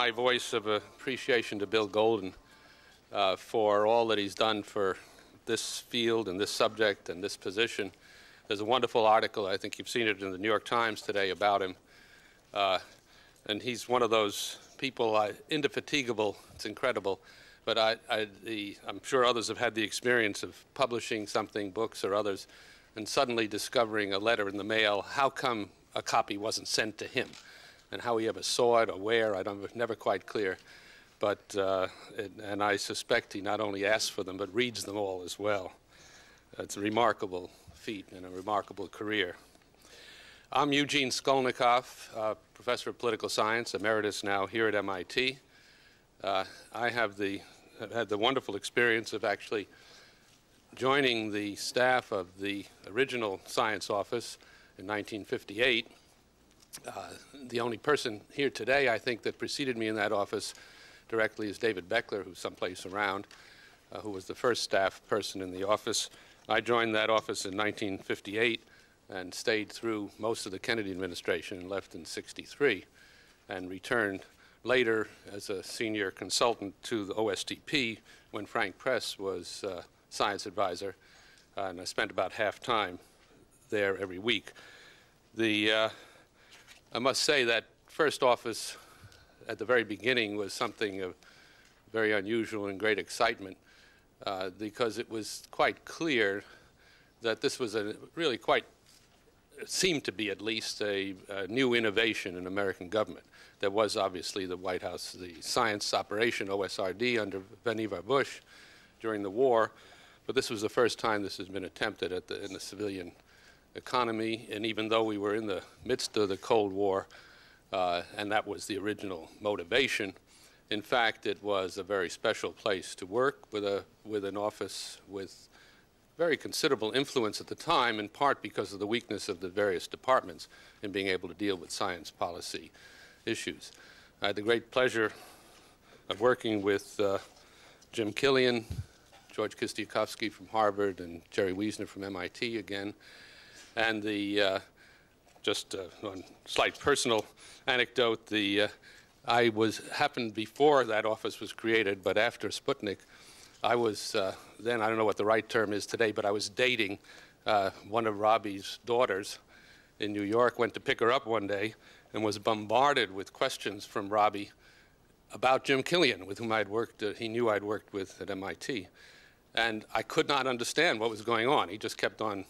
my voice of appreciation to Bill Golden for all that he's done for this field and this subject and this position. There's a wonderful article, I think you've seen it in the New York Times today, about him. And he's one of those people, indefatigable, it's incredible. But I'm sure others have had the experience of publishing something, books or others, and suddenly discovering a letter in the mail. How come a copy wasn't sent to him? And how he ever saw it or where, never quite clear. But, and I suspect he not only asks for them, but reads them all as well. It's a remarkable feat and a remarkable career. I'm Eugene Skolnikoff, professor of political science, emeritus now here at MIT. I have had the wonderful experience of actually joining the staff of the original science office in 1958. The only person here today, I think, that preceded me in that office directly is David Beckler, who's someplace around, who was the first staff person in the office. I joined that office in 1958 and stayed through most of the Kennedy administration and left in '63 and returned later as a senior consultant to the OSTP when Frank Press was science advisor, and I spent about half time there every week. I must say that first office at the very beginning was something of very unusual and great excitement because it was quite clear that this was really quite, seemed to be at least, a new innovation in American government. There was obviously the White House, the science operation, OSRD, under Vannevar Bush during the war, but this was the first time this has been attempted in the civilian economy, and even though we were in the midst of the Cold War, and that was the original motivation, in fact, it was a very special place to work with an office with very considerable influence at the time, in part because of the weakness of the various departments in being able to deal with science policy issues. I had the great pleasure of working with Jim Killian, George Kistiakowsky from Harvard, and Jerry Wiesner from MIT again. And just one slight personal anecdote, I happened before that office was created, but after Sputnik, I was then, I don't know what the right term is today, but I was dating one of Robbie's daughters in New York, went to pick her up one day, and was bombarded with questions from Robbie about Jim Killian, with whom I'd worked, he knew I'd worked with at MIT. And I could not understand what was going on. He just kept on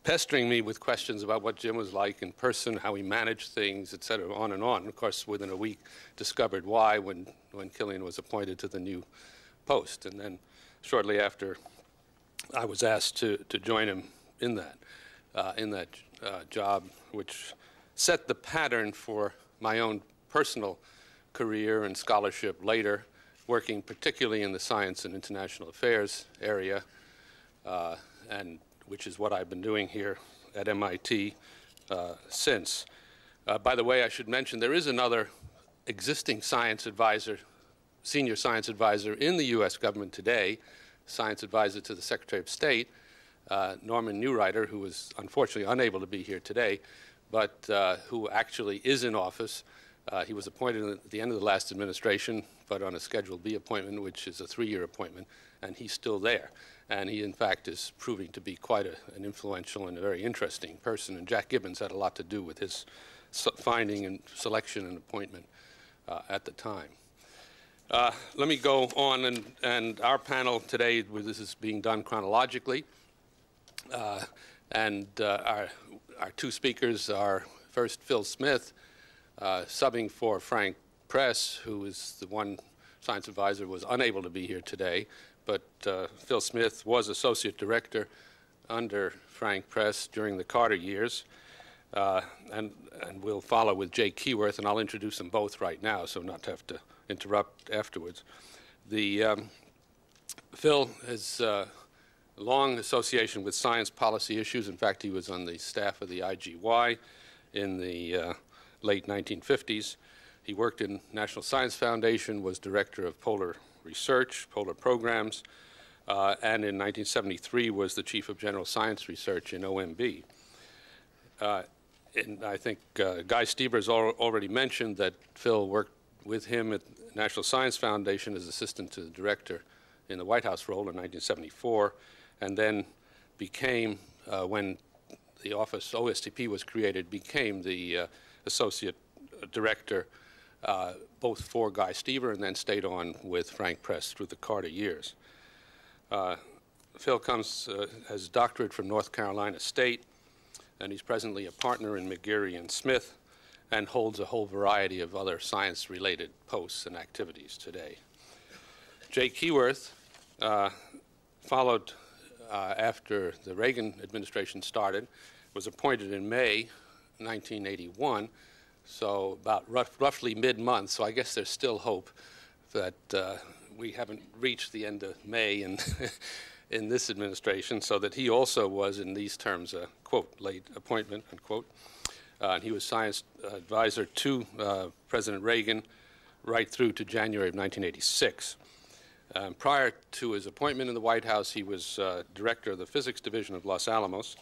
pestering me with questions about what Jim was like in person, how he managed things, et cetera, on and on. And of course, within a week, discovered why when Killian was appointed to the new post. And then shortly after, I was asked to join him in that job, which set the pattern for my own personal career and scholarship later, working particularly in the science and international affairs area, and which is what I've been doing here at MIT since. By the way, I should mention there is another existing science advisor, senior science advisor in the U.S. government today, science advisor to the Secretary of State, Norman Neureiter, who was unfortunately unable to be here today, but who actually is in office. He was appointed at the end of the last administration, but on a Schedule B appointment, which is a 3-year appointment, and he's still there. And he, in fact, is proving to be quite an influential and a very interesting person. And Jack Gibbons had a lot to do with his finding and selection and appointment at the time. Let me go on, and our panel today, this is being done chronologically. Our two speakers are first Phil Smith, subbing for Frank Press, who is the one science advisor who was unable to be here today. But Phil Smith was associate director under Frank Press during the Carter years. And we'll follow with Jay Keyworth, and I'll introduce them both right now so not to have to interrupt afterwards. Phil has a long association with science policy issues. In fact, he was on the staff of the IGY in the late 1950s. He worked in National Science Foundation, was director of polar research, polar programs, and in 1973 was the chief of general science research in OMB. And I think Guy Stevers already mentioned that Phil with him at National Science Foundation as assistant to the director in the White House role in 1974, and then became, when the office OSTP was created, became the associate director both for Guy Stever and then stayed on with Frank Press through the Carter years. Phil has a doctorate from North Carolina State, and he's presently a partner in McGeary & Smith and holds a whole variety of other science-related posts and activities today. Jay Keyworth followed after the Reagan administration started, was appointed in May 1981, so about roughly mid-month, so I guess there's still hope that we haven't reached the end of May in this administration, so that he also was in these terms a, quote, late appointment, unquote. And he was science advisor to President Reagan right through to January of 1986. Prior to his appointment in the White House, he was director of the physics division of Los Alamos,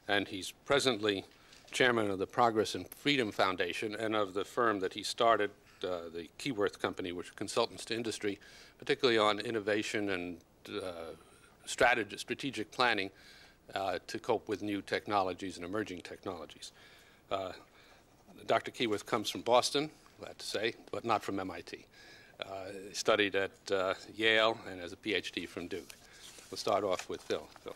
and he's presently chairman of the Progress and Freedom Foundation and of the firm that he started, the Keyworth Company, which are consultants to industry, particularly on innovation and strategic planning to cope with new technologies and emerging technologies. Dr. Keyworth comes from Boston, glad to say, but not from MIT. He studied at Yale and has a PhD from Duke. We'll start off with Phil. Phil.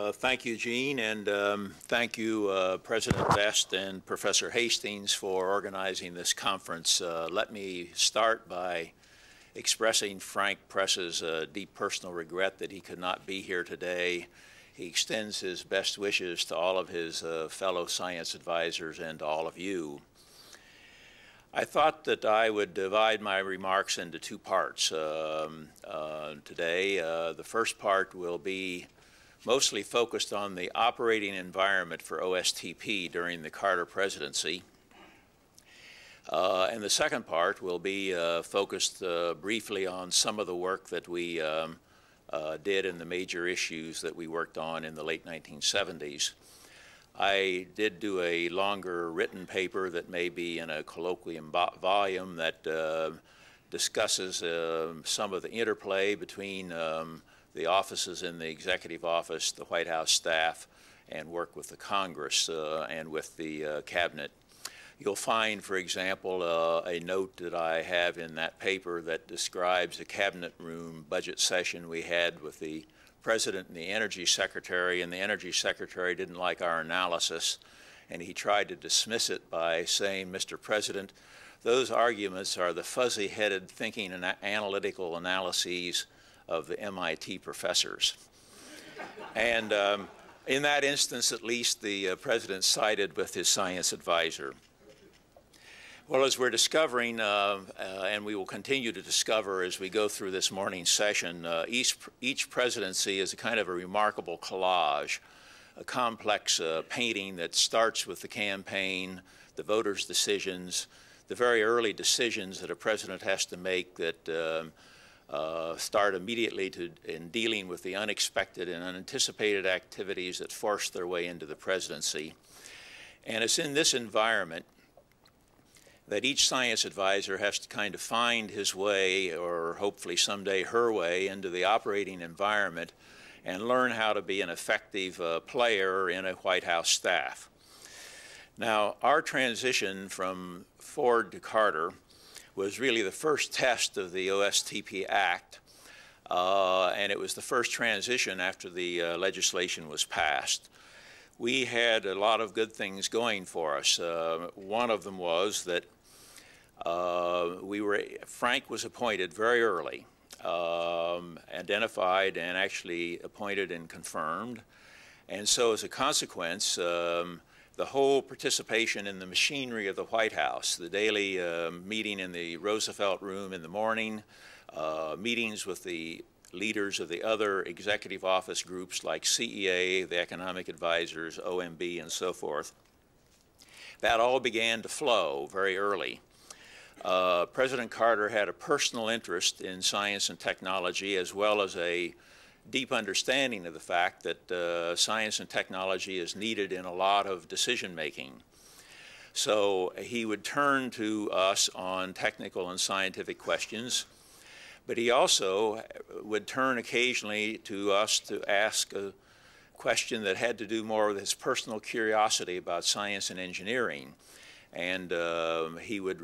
Thank you, Gene, and thank you, President Best and Professor Hastings, for organizing this conference. Let me start by expressing Frank Press's deep personal regret that he could not be here today. He extends his best wishes to all of his fellow science advisors and to all of you. I thought that I would divide my remarks into two parts today. The first part will be mostly focused on the operating environment for OSTP during the Carter presidency. And the second part will be focused briefly on some of the work that we did in the major issues that we worked on in the late 1970s. I did do a longer written paper that may be in a colloquium volume that discusses some of the interplay between the offices in the executive office, the White House staff, and work with the Congress and with the cabinet. You'll find, for example, a note that I have in that paper that describes a cabinet room budget session we had with the President and the Energy Secretary, and the Energy Secretary didn't like our analysis, and he tried to dismiss it by saying, "Mr. President, those arguments are the fuzzy-headed thinking and analytical analyses of the MIT professors." And in that instance, at least, the President sided with his science advisor. Well, as we're discovering, and we will continue to discover as we go through this morning's session, each presidency is a kind of a remarkable collage, a complex painting that starts with the campaign, the voters' decisions, the very early decisions that a president has to make that start immediately in dealing with the unexpected and unanticipated activities that force their way into the presidency. And it's in this environment that each science advisor has to kind of find his way, or hopefully someday her way, into the operating environment and learn how to be an effective player in a White House staff. Now, our transition from Ford to Carter was really the first test of the OSTP Act, and it was the first transition after the legislation was passed. We had a lot of good things going for us. One of them was that Frank was appointed very early, identified and actually appointed and confirmed. And so as a consequence, the whole participation in the machinery of the White House, the daily meeting in the Roosevelt room in the morning, meetings with the leaders of the other executive office groups like CEA, the economic advisors, OMB, and so forth, that all began to flow very early. President Carter had a personal interest in science and technology, as well as a deep understanding of the fact that science and technology is needed in a lot of decision making. So he would turn to us on technical and scientific questions, but he also would turn occasionally to us to ask a question that had to do more with his personal curiosity about science and engineering. And he would,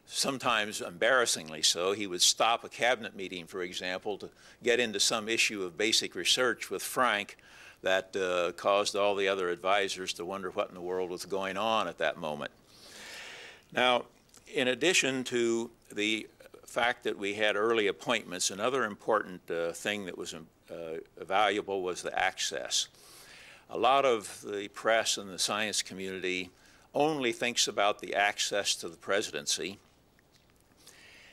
sometimes embarrassingly so, he would stop a cabinet meeting, for example, to get into some issue of basic research with Frank that caused all the other advisors to wonder what in the world was going on at that moment. Now, in addition to the fact that we had early appointments, another important thing that was valuable was the access. A lot of the press and the science community only thinks about the access to the presidency.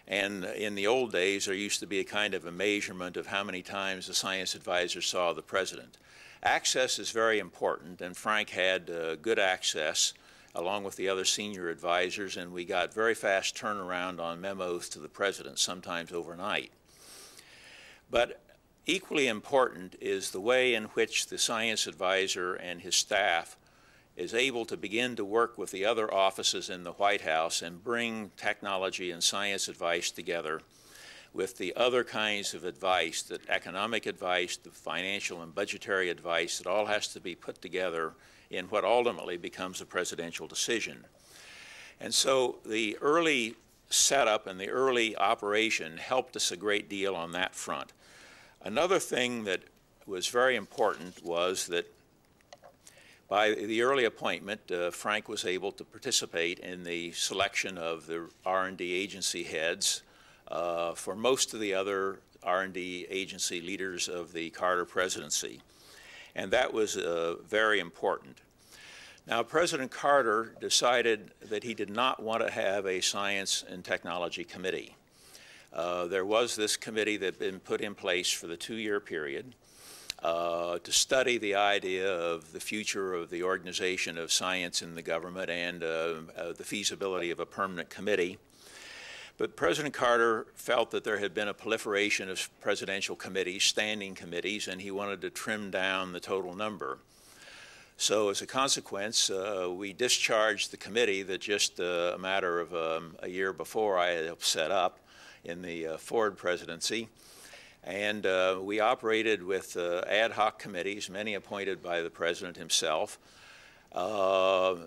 And in the old days, there used to be a kind of a measurement of how many times the science advisor saw the president. Access is very important, and Frank had good access along with the other senior advisors, and we got very fast turnaround on memos to the president, sometimes overnight. But equally important is the way in which the science advisor and his staff is able to begin to work with the other offices in the White House and bring technology and science advice together with the other kinds of advice, the economic advice, the financial and budgetary advice, that all has to be put together in what ultimately becomes a presidential decision. And so the early setup and the early operation helped us a great deal on that front. Another thing that was very important was that by the early appointment, Frank was able to participate in the selection of the R&D agency heads for most of the other R&D agency leaders of the Carter presidency. And that was very important. Now, President Carter decided that he did not want to have a science and technology committee. There was this committee that had been put in place for the 2-year period to study the idea of the future of the organization of science in the government and the feasibility of a permanent committee. But President Carter felt that there had been a proliferation of presidential committees, standing committees, and he wanted to trim down the total number. So as a consequence, we discharged the committee that just a matter of a year before I had helped set up in the Ford presidency. And we operated with ad hoc committees, many appointed by the president himself.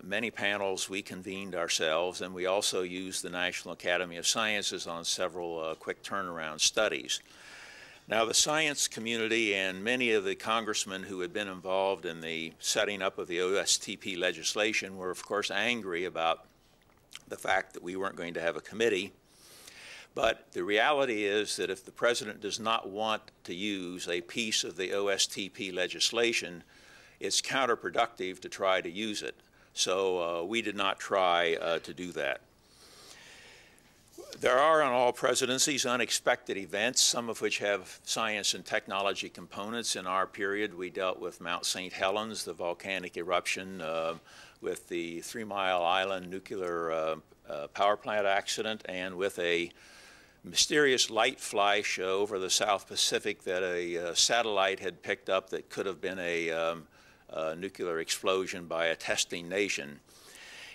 Many panels we convened ourselves, and we also used the National Academy of Sciences on several quick turnaround studies. Now, the science community and many of the congressmen who had been involved in the setting up of the OSTP legislation were, of course, angry about the fact that we weren't going to have a committee. But the reality is that if the president does not want to use a piece of the OSTP legislation, it's counterproductive to try to use it. So we did not try to do that. There are on all presidencies unexpected events, some of which have science and technology components. In our period, we dealt with Mount St. Helens, the volcanic eruption, with the 3 Mile Island nuclear power plant accident, and with a mysterious light flash over the South Pacific that a satellite had picked up that could have been a nuclear explosion by a testing nation.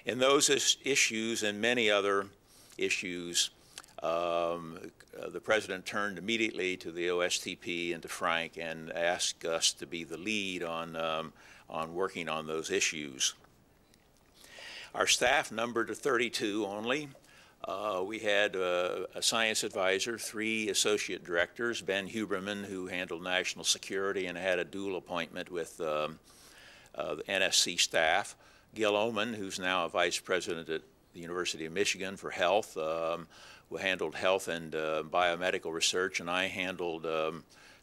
In those issues and many other issues, the president turned immediately to the OSTP and to Frank and asked us to be the lead on working on those issues. Our staff numbered 32 only. We had a science advisor, 3 associate directors, Ben Huberman, who handled national security and had a dual appointment with the NSC staff, Gil Oman, who's now a vice president at the University of Michigan for health, who handled health and biomedical research, and I handled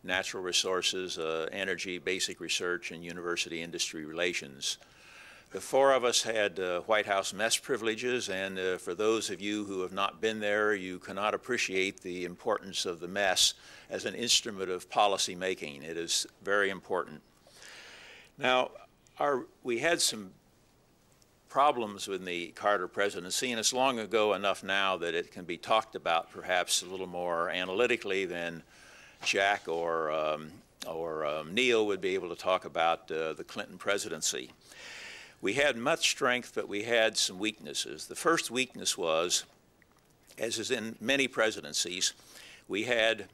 natural resources, energy, basic research, and university industry relations. The 4 of us had White House mess privileges, and for those of you who have not been there, you cannot appreciate the importance of the mess as an instrument of policy making. It is very important. Now, we had some problems with the Carter presidency, and it's long ago enough now that it can be talked about perhaps a little more analytically than Jack or Neal would be able to talk about the Clinton presidency. We had much strength, but we had some weaknesses. The first weakness was, as is in many presidencies, we had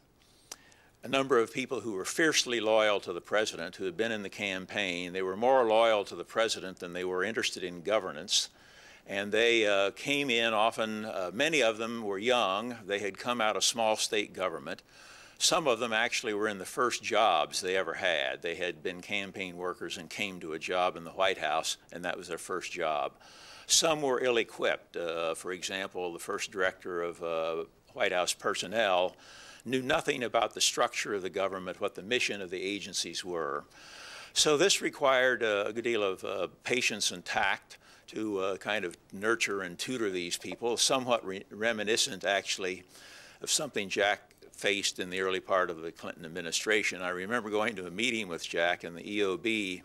a number of people who were fiercely loyal to the president, who had been in the campaign. They were more loyal to the president than they were interested in governance. And they came in often, many of them were young. They had come out of small state government. Some of them actually were in the first jobs they ever had. They had been campaign workers and came to a job in the White House, and that was their first job. Some were ill-equipped. For example, the first director of White House personnel knew nothing about the structure of the government, what the mission of the agencies were. So this required a good deal of patience and tact to kind of nurture and tutor these people, somewhat reminiscent actually of something Jack faced in the early part of the Clinton administration. I remember going to a meeting with Jack in the EOB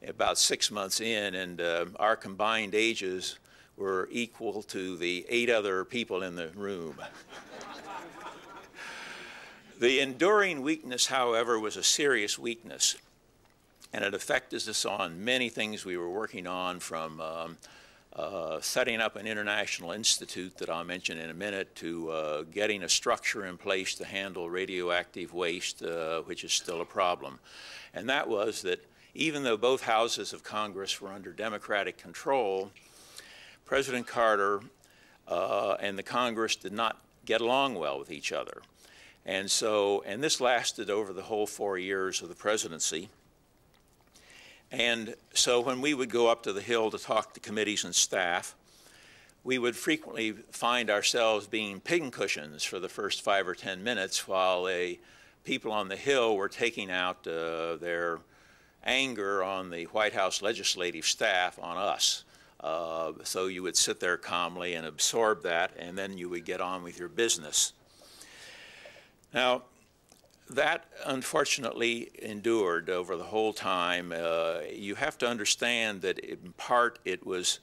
about 6 months in, and our combined ages were equal to the 8 other people in the room. The enduring weakness, however, was a serious weakness, and it affected us on many things we were working on, from setting up an international institute that I'll mention in a minute, to getting a structure in place to handle radioactive waste, which is still a problem. And that was that even though both houses of Congress were under Democratic control, President Carter and the Congress did not get along well with each other. And this lasted over the whole 4 years of the presidency. And so when we would go up to the Hill to talk to committees and staff, we would frequently find ourselves being pincushions for the first 5 or 10 minutes while people on the Hill were taking out their anger on the White House legislative staff on us. So you would sit there calmly and absorb that, and then you would get on with your business. Now, that unfortunately endured over the whole time. You have to understand that in part it was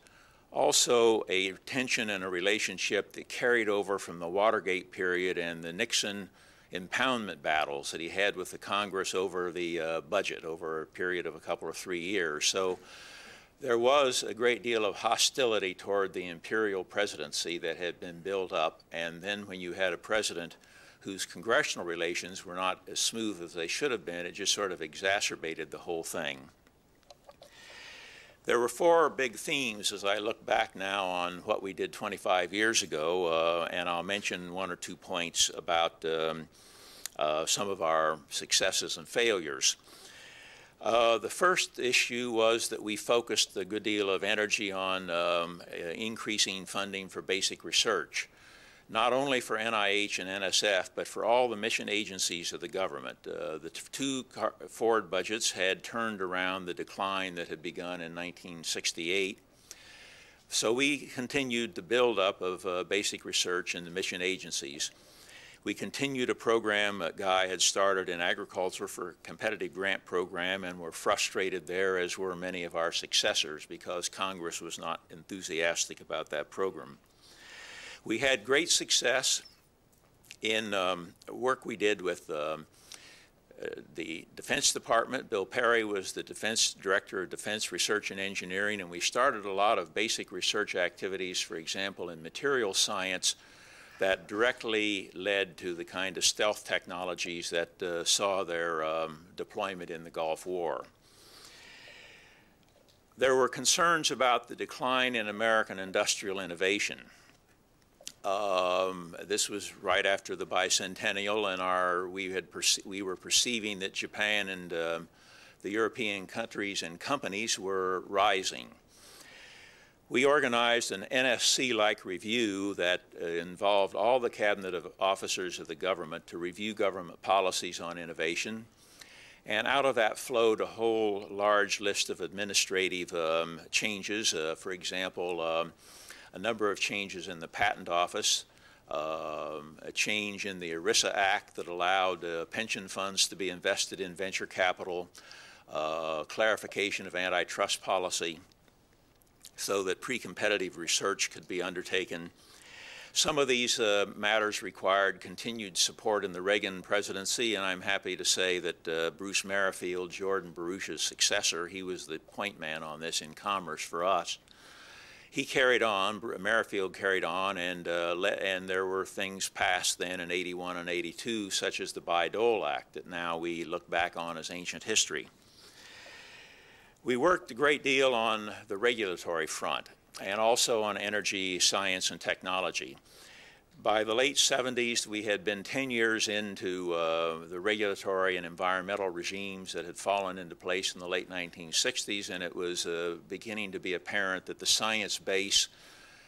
also a tension and a relationship that carried over from the Watergate period and the Nixon impoundment battles that he had with the Congress over the budget over a period of a couple or 3 years. So there was a great deal of hostility toward the imperial presidency that had been built up, and then when you had a president whose congressional relations were not as smooth as they should have been, it just sort of exacerbated the whole thing. There were 4 big themes as I look back now on what we did 25 years ago, and I'll mention 1 or 2 points about some of our successes and failures. The first issue was that we focused a good deal of energy on increasing funding for basic research, not only for NIH and NSF, but for all the mission agencies of the government. The 2 forward budgets had turned around the decline that had begun in 1968. So we continued the buildup of basic research in the mission agencies. We continued a program that Guy had started in agriculture for a competitive grant program, and were frustrated there, as were many of our successors, because Congress was not enthusiastic about that program. We had great success in work we did with the Defense Department. Bill Perry was the Director of Defense Research and Engineering, and we started a lot of basic research activities, for example, in materials science, that directly led to the kind of stealth technologies that saw their deployment in the Gulf War. There were concerns about the decline in American industrial innovation. This was right after the bicentennial, and we were perceiving that Japan and the European countries and companies were rising. We organized an NSC-like review that involved all the cabinet officers of the government to review government policies on innovation. And out of that flowed a whole large list of administrative changes. For example, a number of changes in the Patent Office, a change in the ERISA Act that allowed pension funds to be invested in venture capital, clarification of antitrust policy, so that pre-competitive research could be undertaken. Some of these matters required continued support in the Reagan presidency, and I'm happy to say that Bruce Merrifield, Jordan Baruch's successor, he was the point man on this in Commerce for us. He carried on, Merrifield carried on, and there were things passed then in '81 and '82, such as the Bayh-Dole Act, that now we look back on as ancient history. We worked a great deal on the regulatory front and also on energy, science, and technology. By the late 70s, we had been 10 years into the regulatory and environmental regimes that had fallen into place in the late 1960s, and it was beginning to be apparent that the science base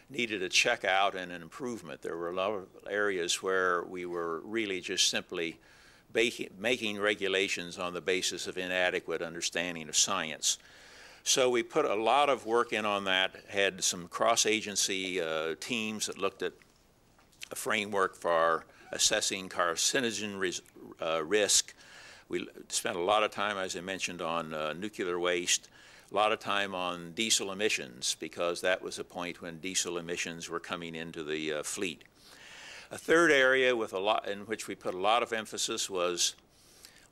needed a check out and an improvement. There were a lot of areas where we were really just simply making regulations on the basis of inadequate understanding of science. So we put a lot of work in on that, had some cross-agency teams that looked at a framework for assessing carcinogen risk. We spent a lot of time, as I mentioned, on nuclear waste, a lot of time on diesel emissions, because that was a point when diesel emissions were coming into the fleet. A third area in which we put a lot of emphasis was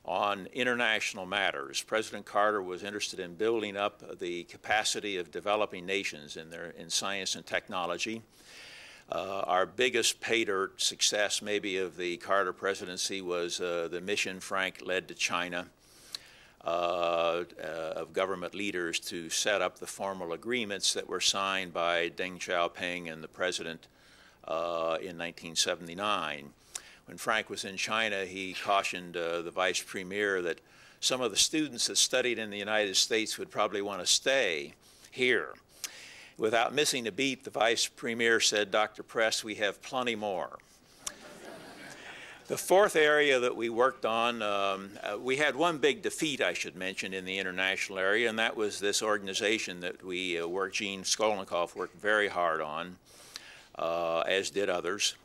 on international matters. President Carter was interested in building up the capacity of developing nations in science and technology. Our biggest pay dirt success maybe of the Carter presidency was the mission Frank led to China of government leaders to set up the formal agreements that were signed by Deng Xiaoping and the president in 1979. When Frank was in China, he cautioned the vice premier that some of the students that studied in the United States would probably want to stay here. Without missing a beat, the vice premier said, "Dr. Press, we have plenty more." The fourth area that we worked on, we had one big defeat, I should mention, in the international area, and that was this organization that we Gene Skolnikoff worked very hard on, as did others,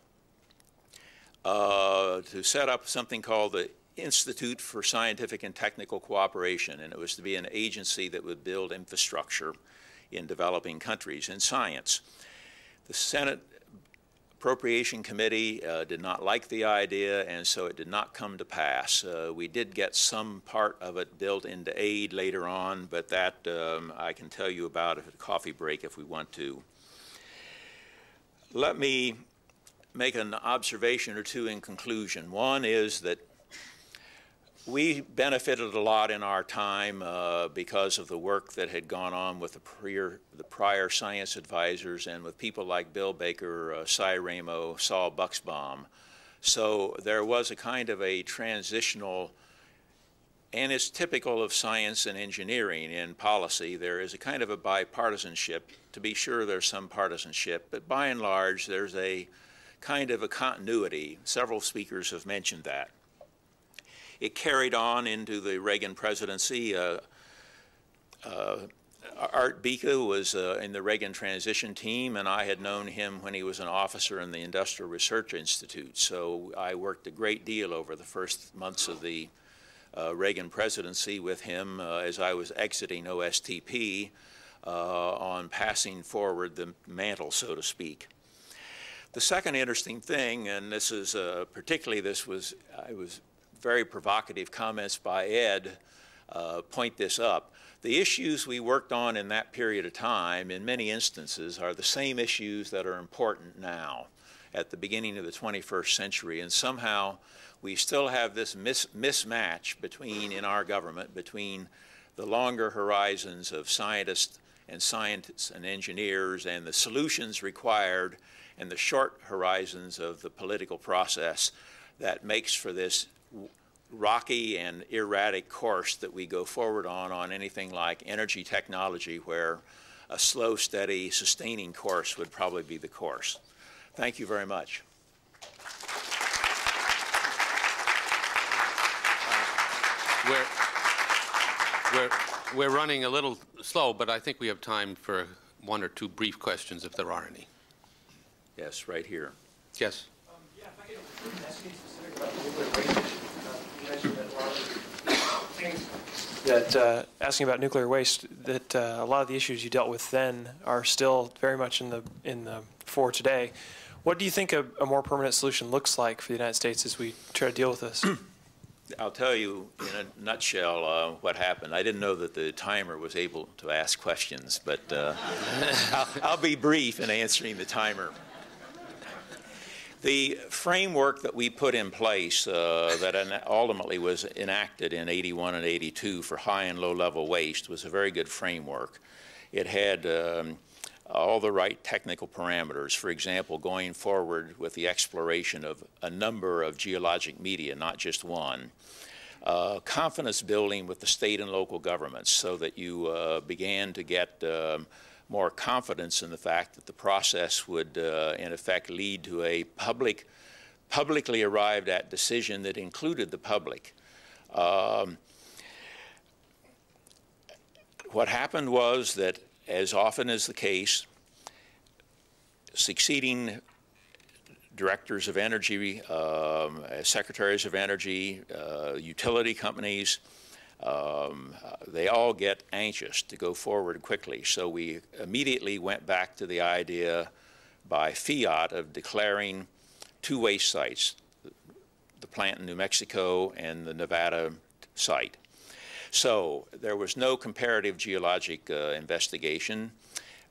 to set up something called the Institute for Scientific and Technical Cooperation, and it was to be an agency that would build infrastructure in developing countries in science. The Senate Appropriation Committee did not like the idea, and so it did not come to pass. We did get some part of it built into aid later on, but that I can tell you about at a coffee break if we want to. Let me make an observation or two in conclusion. One is that we benefited a lot in our time because of the work that had gone on with the prior science advisors and with people like Bill Baker, Cy Ramo, Saul Buxbaum. So there was a kind of a transitional, and it's typical of science and engineering in policy. There is a kind of a bipartisanship. To be sure, there's some partisanship, but by and large, there's a kind of a continuity. Several speakers have mentioned that. It carried on into the Reagan presidency. Art Bika was in the Reagan transition team, and I had known him when he was an officer in the Industrial Research Institute. So I worked a great deal over the first months of the Reagan presidency with him as I was exiting OSTP on passing forward the mantle, so to speak. The second interesting thing, and this is particularly it was very provocative comments by Ed point this up. The issues we worked on in that period of time, in many instances, are the same issues that are important now at the beginning of the 21st century, and somehow we still have this mismatch in our government between the longer horizons of scientists and engineers and the solutions required and the short horizons of the political process that makes for this rocky and erratic course that we go forward on anything like energy technology, where a slow, steady, sustaining course would probably be the course. Thank you very much. We're running a little slow, but I think we have time for one or two brief questions if there are any. Yes, right here. Yes. Yeah, if I could ask you specific about the nuclear waste issue. You mentioned that a lot of things that asking about nuclear waste, that a lot of the issues you dealt with then are still very much in the fore today. What do you think a more permanent solution looks like for the United States as we try to deal with this? I'll tell you in a nutshell what happened. I didn't know that the timer was able to ask questions, but I'll be brief in answering the timer. The framework that we put in place that ultimately was enacted in 81 and 82 for high and low level waste was a very good framework. It had all the right technical parameters. For example, going forward with the exploration of a number of geologic media, not just one. Confidence building with the state and local governments so that you began to get more confidence in the fact that the process would, in effect, lead to a publicly arrived at decision that included the public. What happened was that, as often is the case, succeeding directors of energy, secretaries of energy, utility companies, they all get anxious to go forward quickly. So we immediately went back to the idea by fiat of declaring two waste sites, the plant in New Mexico and the Nevada site. So there was no comparative geologic investigation.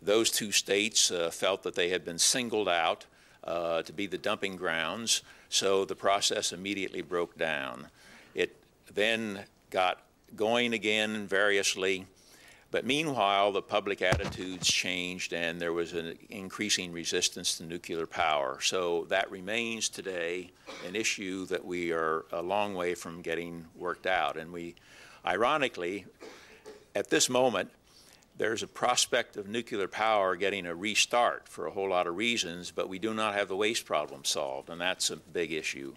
Those two states felt that they had been singled out to be the dumping grounds, so the process immediately broke down. It then got going again variously, but meanwhile the public attitudes changed and there was an increasing resistance to nuclear power. So that remains today an issue that we are a long way from getting worked out. And we, ironically, at this moment, there's a prospect of nuclear power getting a restart for a whole lot of reasons, but we do not have the waste problem solved, and that's a big issue.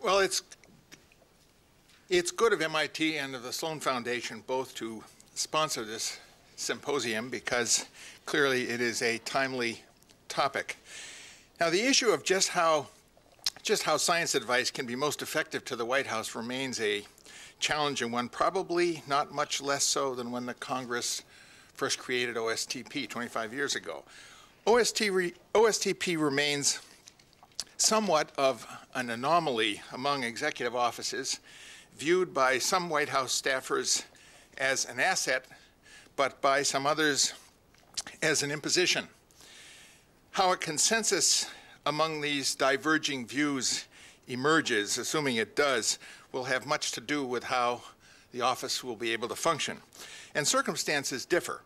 Well, it's good of MIT and of the Sloan Foundation both to sponsor this symposium because clearly it is a timely topic. Now, the issue of just how science advice can be most effective to the White House remains a challenging one, probably not much less so than when the Congress first created OSTP 25 years ago. OSTP remains somewhat of an anomaly among executive offices, viewed by some White House staffers as an asset, but by some others as an imposition. How a consensus among these diverging views emerges, assuming it does, will have much to do with how the office will be able to function. And circumstances differ.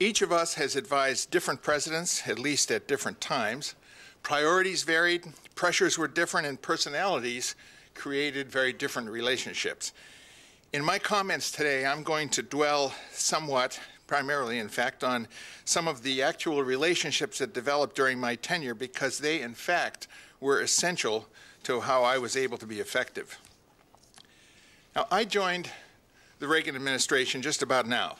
Each of us has advised different presidents, at least at different times. Priorities varied, pressures were different, and personalities created very different relationships. In my comments today, I'm going to dwell somewhat, primarily in fact, on some of the actual relationships that developed during my tenure because they, in fact, were essential to how I was able to be effective. Now, I joined the Reagan administration just about now,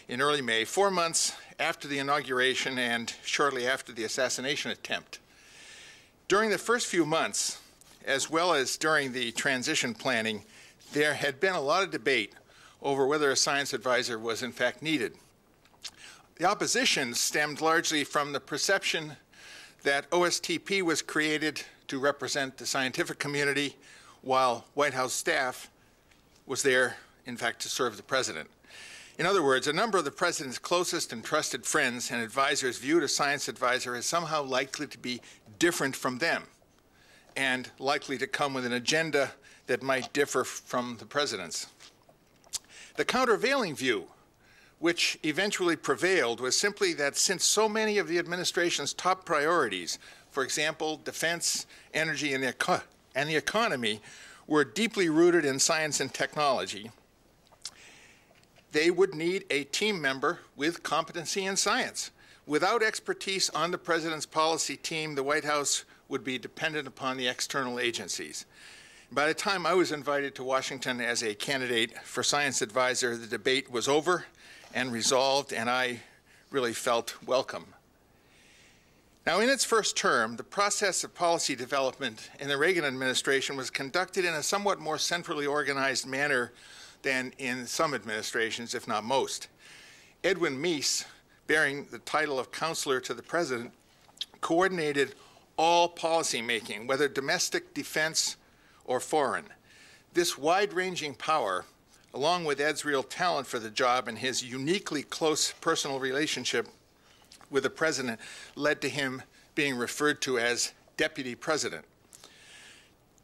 in early May, 4 months after the inauguration and shortly after the assassination attempt. During the first few months, as well as during the transition planning, there had been a lot of debate over whether a science advisor was in fact needed. The opposition stemmed largely from the perception that OSTP was created to represent the scientific community, while White House staff was there, in fact, to serve the president. In other words, a number of the president's closest and trusted friends and advisors viewed a science advisor as somehow likely to be different from them and likely to come with an agenda that might differ from the president's. The countervailing view, which eventually prevailed, was simply that since so many of the administration's top priorities, for example, defense, energy, and the economy, were deeply rooted in science and technology, they would need a team member with competency in science, Without expertise on the President's policy team, the White House would be dependent upon the external agencies. By the time I was invited to Washington as a candidate for science advisor, the debate was over and resolved, and I really felt welcome. Now, in its first term, the process of policy development in the Reagan administration was conducted in a somewhat more centrally organized manner than in some administrations, if not most. Edwin Meese, bearing the title of counselor to the President, coordinated all policy making, whether domestic, defense, or foreign. This wide-ranging power, along with Ed's real talent for the job and his uniquely close personal relationship with the President, led to him being referred to as Deputy President.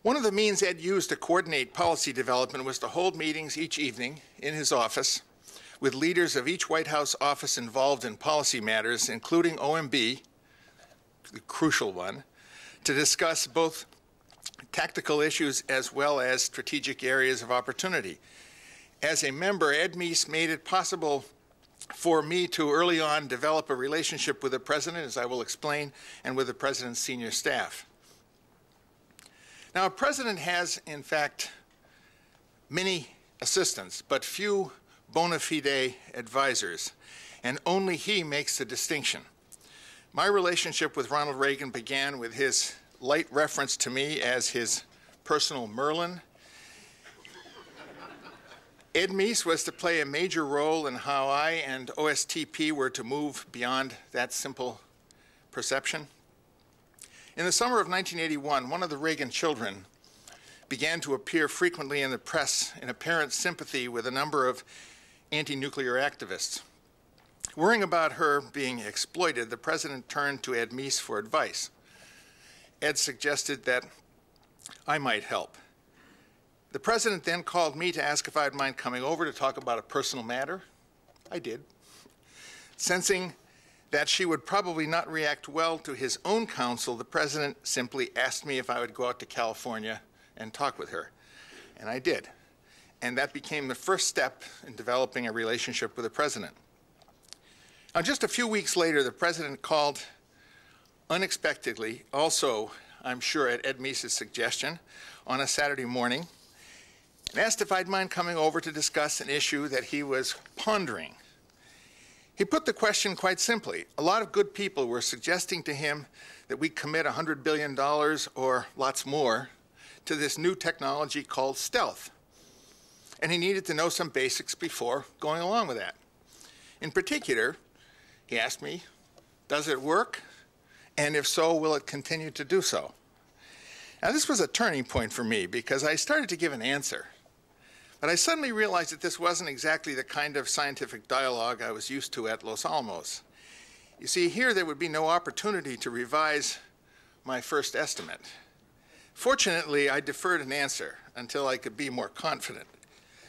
One of the means Ed used to coordinate policy development was to hold meetings each evening in his office with leaders of each White House office involved in policy matters, including OMB, the crucial one, to discuss both tactical issues as well as strategic areas of opportunity. As a member, Ed Meese made it possible for me to early on develop a relationship with the President, as I will explain, and with the President's senior staff. Now, a President has, in fact, many assistants, but few bona fide advisors, and only he makes the distinction. My relationship with Ronald Reagan began with his light reference to me as his personal Merlin. Ed Meese was to play a major role in how I and OSTP were to move beyond that simple perception. In the summer of 1981, one of the Reagan children began to appear frequently in the press in apparent sympathy with a number of anti-nuclear activists. Worrying about her being exploited, the President turned to Ed Meese for advice. Ed suggested that I might help. The President then called me to ask if I'd mind coming over to talk about a personal matter. I did. Sensing that she would probably not react well to his own counsel, the President simply asked me if I would go out to California and talk with her. And I did. And that became the first step in developing a relationship with the President. Now, just a few weeks later, the President called unexpectedly, also, I'm sure at Ed Meese's suggestion, on a Saturday morning, and asked if I'd mind coming over to discuss an issue that he was pondering. He put the question quite simply. A lot of good people were suggesting to him that we commit $100 billion or lots more to this new technology called stealth. And he needed to know some basics before going along with that. In particular, he asked me, does it work? And if so, will it continue to do so? Now, this was a turning point for me because I started to give an answer. But I suddenly realized that this wasn't exactly the kind of scientific dialogue I was used to at Los Alamos. You see, here there would be no opportunity to revise my first estimate. Fortunately, I deferred an answer until I could be more confident.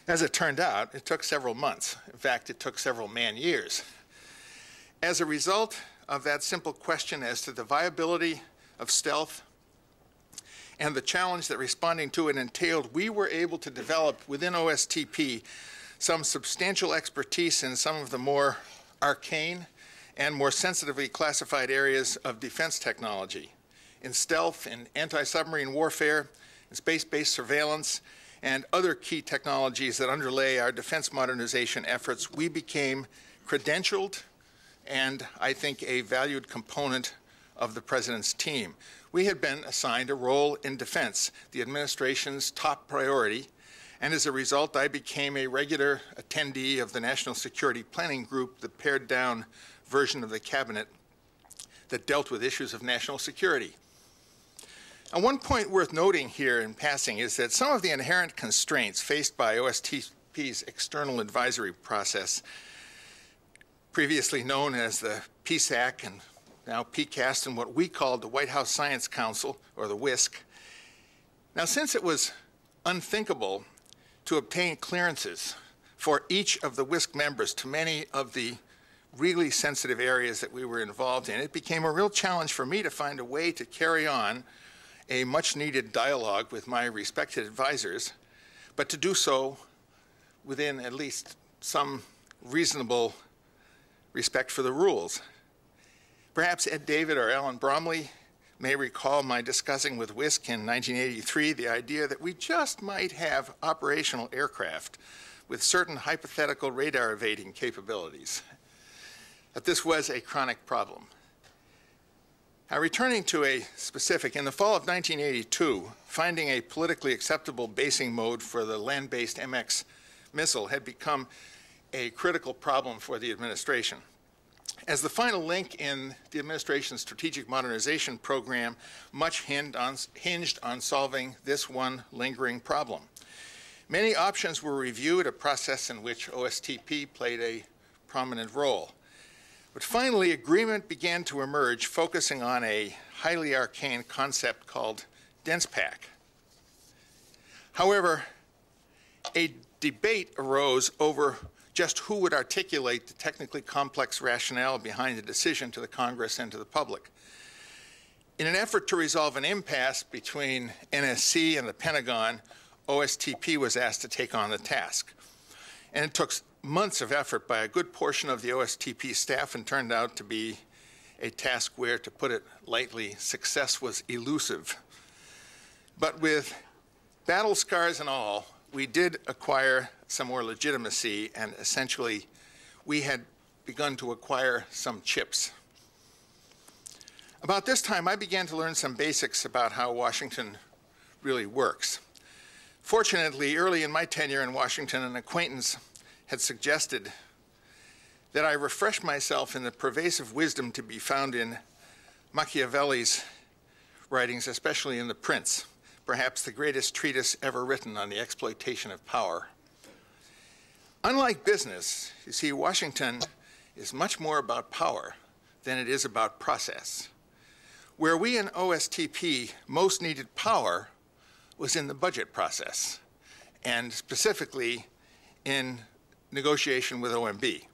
As it turned out, it took several months. In fact, it took several man-years. As a result of that simple question as to the viability of stealth and the challenge that responding to it entailed, we were able to develop within OSTP some substantial expertise in some of the more arcane and more sensitively classified areas of defense technology. In stealth, in anti-submarine warfare, in space-based surveillance, and other key technologies that underlay our defense modernization efforts, we became credentialed and, I think, a valued component of the President's team. We had been assigned a role in defense, the administration's top priority, and as a result, I became a regular attendee of the National Security Planning Group, the pared-down version of the cabinet that dealt with issues of national security. And one point worth noting here in passing is that some of the inherent constraints faced by OSTP's external advisory process, previously known as the PSAC and now PCAST, and what we called the White House Science Council, or the WISC. Now, since it was unthinkable to obtain clearances for each of the WISC members to many of the really sensitive areas that we were involved in, it became a real challenge for me to find a way to carry on a much-needed dialogue with my respected advisors, but to do so within at least some reasonable respect for the rules. Perhaps Ed David or Allan Bromley may recall my discussing with WISC in 1983 the idea that we just might have operational aircraft with certain hypothetical radar evading capabilities. That this was a chronic problem. Now, returning to a specific, in the fall of 1982, finding a politically acceptable basing mode for the land-based MX missile had become a critical problem for the administration. As the final link in the administration's strategic modernization program, much hinged on solving this one lingering problem. Many options were reviewed, a process in which OSTP played a prominent role. But finally, agreement began to emerge, focusing on a highly arcane concept called dense pack. However, a debate arose over just who would articulate the technically complex rationale behind the decision to the Congress and to the public. In an effort to resolve an impasse between NSC and the Pentagon, OSTP was asked to take on the task. And it took months of effort by a good portion of the OSTP staff and turned out to be a task where, to put it lightly, success was elusive. But with battle scars and all, we did acquire some more legitimacy, and essentially we had begun to acquire some chips. About this time, I began to learn some basics about how Washington really works. Fortunately, early in my tenure in Washington, an acquaintance had suggested that I refresh myself in the pervasive wisdom to be found in Machiavelli's writings, especially in The Prince, perhaps the greatest treatise ever written on the exploitation of power. Unlike business, you see, Washington is much more about power than it is about process. Where we in OSTP most needed power was in the budget process, and specifically in negotiation with OMB.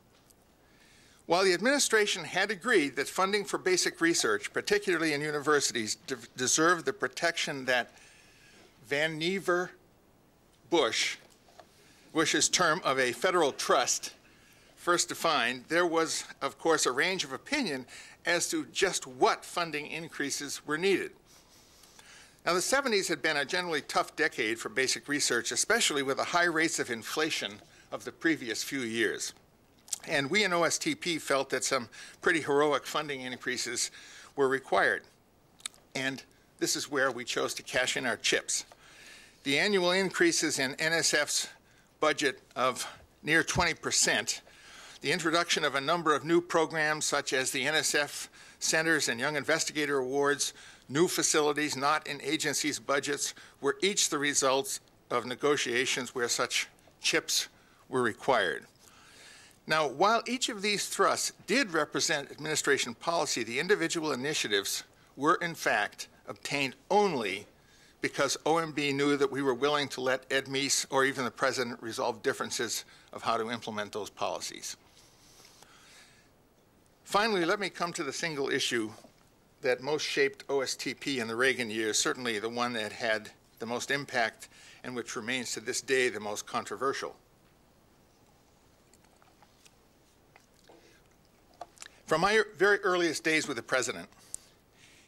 While the administration had agreed that funding for basic research, particularly in universities, deserved the protection that Van Never Bush's term of a federal trust first defined, there was, of course, a range of opinion as to just what funding increases were needed. Now, the 70s had been a generally tough decade for basic research, especially with the high rates of inflation of the previous few years. And we in OSTP felt that some pretty heroic funding increases were required. And this is where we chose to cash in our chips. The annual increases in NSF's budget of near 20%, the introduction of a number of new programs such as the NSF Centers and Young Investigator Awards, new facilities not in agencies' budgets, were each the results of negotiations where such chips were required. Now, while each of these thrusts did represent administration policy, the individual initiatives were, in fact, obtained only because OMB knew that we were willing to let Ed Meese or even the President resolve differences of how to implement those policies. Finally, let me come to the single issue that most shaped OSTP in the Reagan years, certainly the one that had the most impact and which remains to this day the most controversial. From my very earliest days with the President,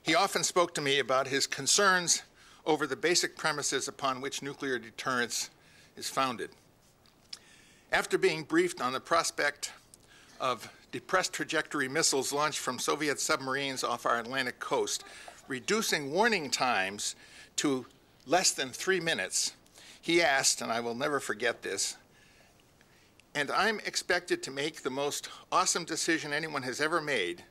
he often spoke to me about his concerns over the basic premises upon which nuclear deterrence is founded. After being briefed on the prospect of depressed trajectory missiles launched from Soviet submarines off our Atlantic coast, reducing warning times to less than 3 minutes, he asked, and I will never forget this, "And I'm expected to make the most awesome decision anyone has ever made,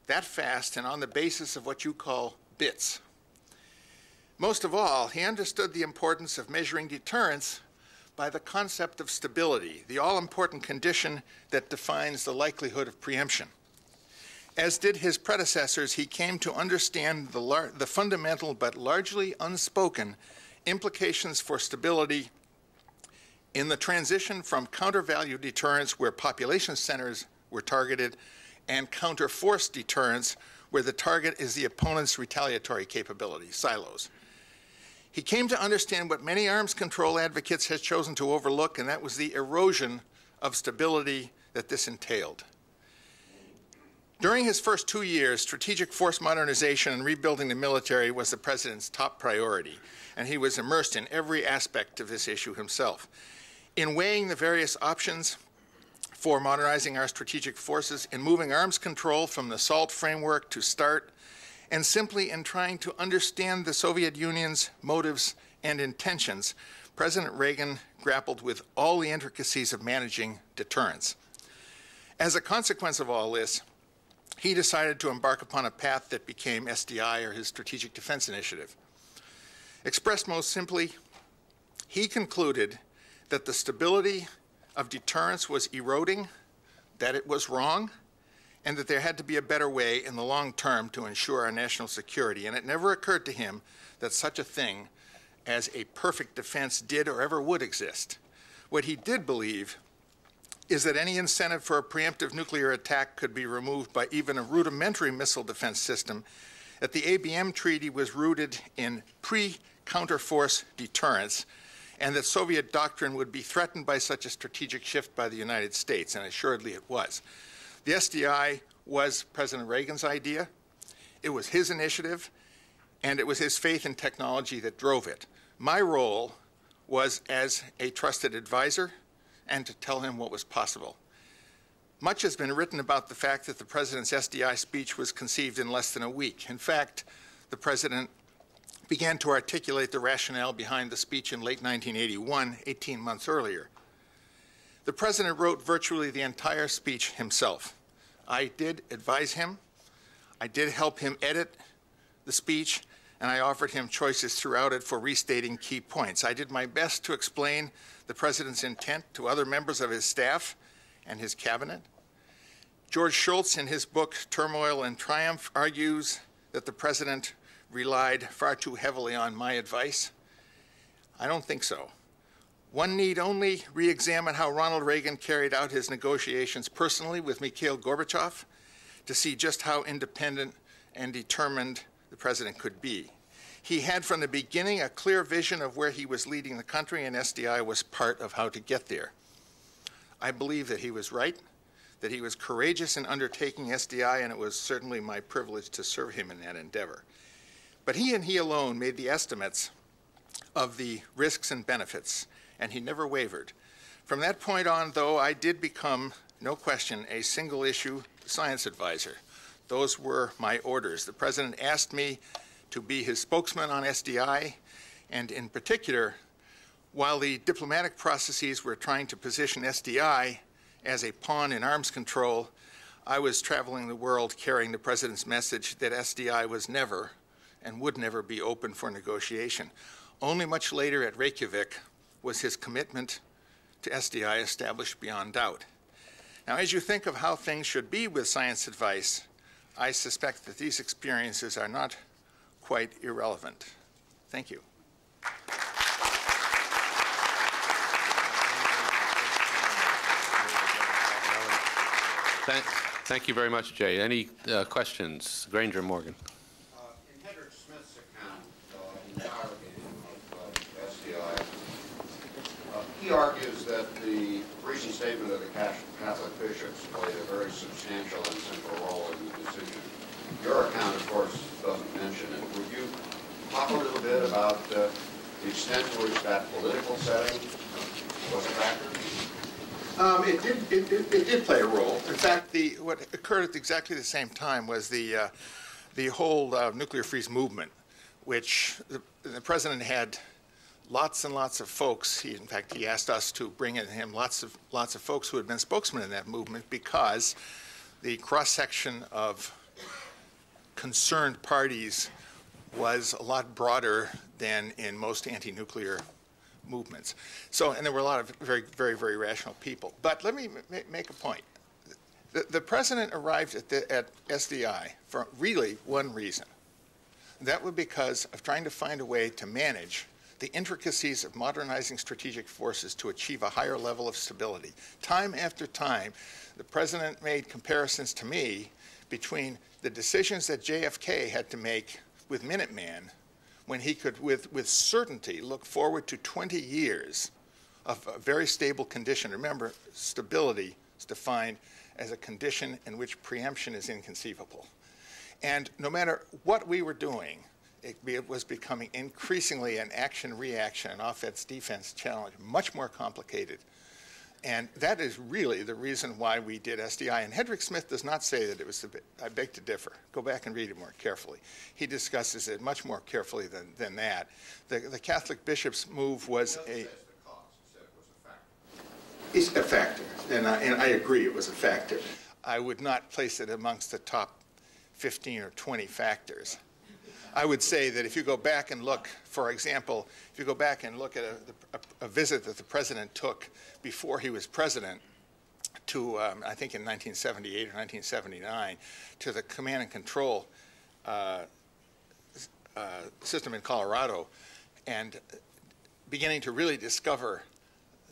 that fast and on the basis of what you call bits." Most of all, he understood the importance of measuring deterrence by the concept of stability, the all-important condition that defines the likelihood of preemption. As did his predecessors, he came to understand the fundamental but largely unspoken implications for stability in the transition from counter-value deterrence, where population centers were targeted, and counter-force deterrence, where the target is the opponent's retaliatory capability, silos. He came to understand what many arms control advocates had chosen to overlook, and that was the erosion of stability that this entailed. During his first 2 years, strategic force modernization and rebuilding the military was the president's top priority, and he was immersed in every aspect of this issue himself. In weighing the various options for modernizing our strategic forces, in moving arms control from the SALT framework to START, and simply in trying to understand the Soviet Union's motives and intentions, President Reagan grappled with all the intricacies of managing deterrence. As a consequence of all this, he decided to embark upon a path that became SDI, or his Strategic Defense Initiative. Expressed most simply, he concluded that the stability of deterrence was eroding, that it was wrong, and that there had to be a better way in the long term to ensure our national security. And it never occurred to him that such a thing as a perfect defense did or ever would exist. What he did believe is that any incentive for a preemptive nuclear attack could be removed by even a rudimentary missile defense system, that the ABM Treaty was rooted in pre-counterforce deterrence, and that Soviet doctrine would be threatened by such a strategic shift by the United States, and assuredly it was. The SDI was President Reagan's idea, it was his initiative, and it was his faith in technology that drove it. My role was as a trusted advisor and to tell him what was possible. Much has been written about the fact that the President's SDI speech was conceived in less than a week. In fact, the President began to articulate the rationale behind the speech in late 1981, 18 months earlier. The President wrote virtually the entire speech himself. I did advise him, I did help him edit the speech, and I offered him choices throughout it for restating key points. I did my best to explain the President's intent to other members of his staff and his cabinet. George Shultz, in his book Turmoil and Triumph, argues that the President relied far too heavily on my advice. I don't think so. One need only re-examine how Ronald Reagan carried out his negotiations personally with Mikhail Gorbachev to see just how independent and determined the President could be. He had from the beginning a clear vision of where he was leading the country, and SDI was part of how to get there. I believe that he was right, that he was courageous in undertaking SDI, and it was certainly my privilege to serve him in that endeavor. But he and he alone made the estimates of the risks and benefits, and he never wavered. From that point on, though, I did become, no question, a single-issue science advisor. Those were my orders. The President asked me to be his spokesman on SDI, and in particular, while the diplomatic processes were trying to position SDI as a pawn in arms control, I was traveling the world carrying the President's message that SDI was never and would never be open for negotiation. Only much later at Reykjavik was his commitment to SDI established beyond doubt. Now, as you think of how things should be with science advice, I suspect that these experiences are not quite irrelevant. Thank you. Thank you very much, Jay. Any questions? Granger Morgan. In Hendrik Smith's account in the Arrogation of SDI, he argues that the recent statement of the Catholic bishops played a very substantial and central role in the decision. Your account, of course, doesn't mention it. Would you talk a little bit about the extent to which that political setting was a factor? It did play a role. In fact, what occurred at exactly the same time was the whole nuclear freeze movement, which the President had lots and lots of folks. In fact, he asked us to bring in him lots of folks who had been spokesmen in that movement, because the cross-section of concerned parties was a lot broader than in most anti-nuclear movements. So, and there were a lot of very, very, very rational people. But let me make a point. The President arrived at SDI for really one reason. That was because of trying to find a way to manage the intricacies of modernizing strategic forces to achieve a higher level of stability. Time after time, the President made comparisons to me between the decisions that JFK had to make with Minuteman, when he could, with certainty, look forward to 20 years of a very stable condition. Remember, stability is defined as a condition in which preemption is inconceivable. And no matter what we were doing, it was becoming increasingly an action-reaction, an offense-defense challenge, much more complicated. And that is really the reason why we did SDI. And Hedrick Smith does not say that it was I beg to differ. Go back and read it more carefully. He discusses it much more carefully than that. The Catholic bishops' move was It's a factor, and I agree it was a factor. I would not place it amongst the top 15 or 20 factors. I would say that if you go back and look, for example, if you go back and look at a visit that the president took before he was president to, I think in 1978 or 1979, to the command and control system in Colorado, and beginning to really discover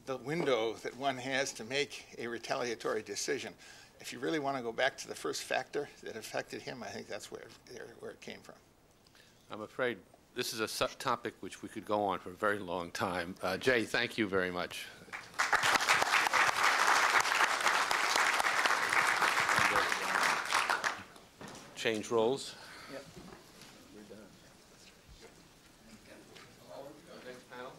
the window that one has to make a retaliatory decision. If you really want to go back to the first factor that affected him, I think that's where it came from. I'm afraid this is a topic which we could go on for a very long time. Jay, thank you very much. Change roles. Yep. Next panel.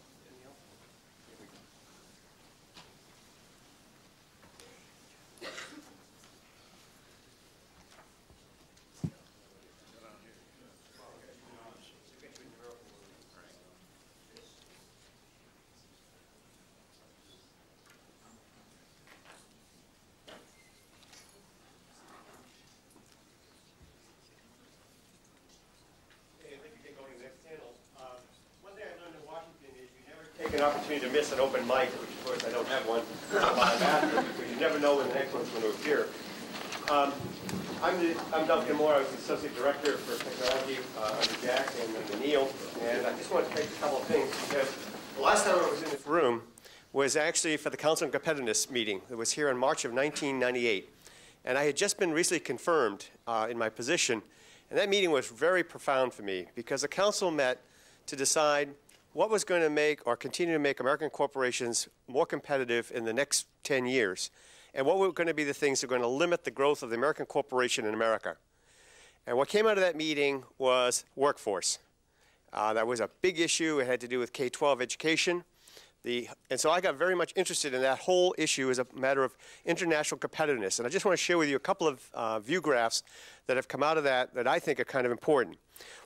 An opportunity to miss an open mic, which of course I don't have one, because you never know when the next one's going to appear. I'm Duncan Moore. I was the Associate Director for Technology under Jack and under Neal, and I just want to take a couple of things, because the last time I was in this room was actually for the Council on Competitiveness meeting that was here in March of 1998. And I had just been recently confirmed in my position, and that meeting was very profound for me, because the Council met to decide what was going to make or continue to make American corporations more competitive in the next 10 years, and what were going to be the things that were going to limit the growth of the American corporation in America. And what came out of that meeting was workforce. That was a big issue. It had to do with K-12 education. And so I got very much interested in that whole issue as a matter of international competitiveness. And I just want to share with you a couple of view graphs that have come out of that I think are kind of important.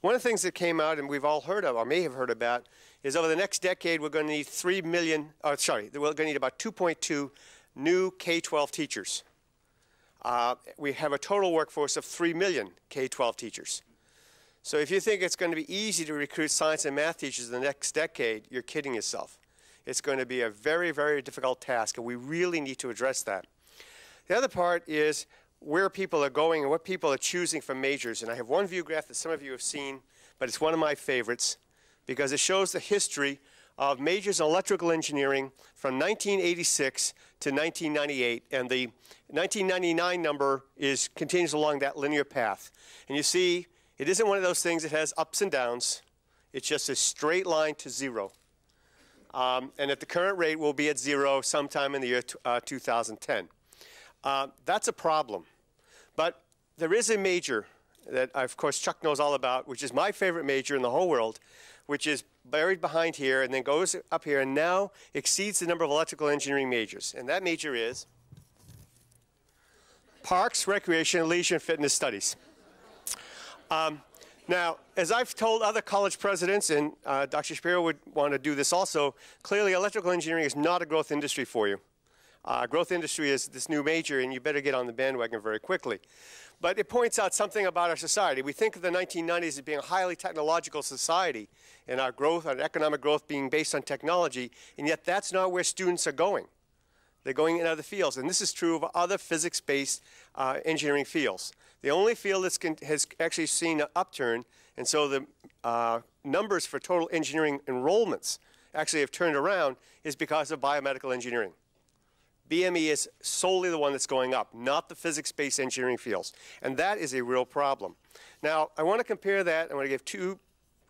One of the things that came out, and we've all heard of, or may have heard about, is over the next decade we're going to need we're going to need about 2.2 new K-12 teachers. We have a total workforce of 3 million K-12 teachers. So if you think it's going to be easy to recruit science and math teachers in the next decade, you're kidding yourself. It's going to be a very, very difficult task, and we really need to address that. The other part is where people are going and what people are choosing for majors. And I have one view graph that some of you have seen, but it's one of my favorites because it shows the history of majors in electrical engineering from 1986 to 1998. And the 1999 number continues along that linear path. And you see, it isn't one of those things that has ups and downs. It's just a straight line to zero. And at the current rate, we'll be at zero sometime in the year 2010. That's a problem. But there is a major that, of course, Chuck knows all about, which is my favorite major in the whole world, which is buried behind here and then goes up here and now exceeds the number of electrical engineering majors. And that major is Parks, Recreation, Leisure, and Fitness Studies. Now, as I've told other college presidents, and Dr. Shapiro would want to do this also, clearly electrical engineering is not a growth industry for you. Growth industry is this new major, and you better get on the bandwagon very quickly. But it points out something about our society. We think of the 1990s as being a highly technological society, and our growth, our economic growth being based on technology, and yet that's not where students are going. They're going in other fields, and this is true of other physics-based engineering fields. The only field that has actually seen an upturn, and so the numbers for total engineering enrollments actually have turned around, is because of biomedical engineering. BME is solely the one that's going up, not the physics-based engineering fields. And that is a real problem. Now, I want to compare that. I want to give two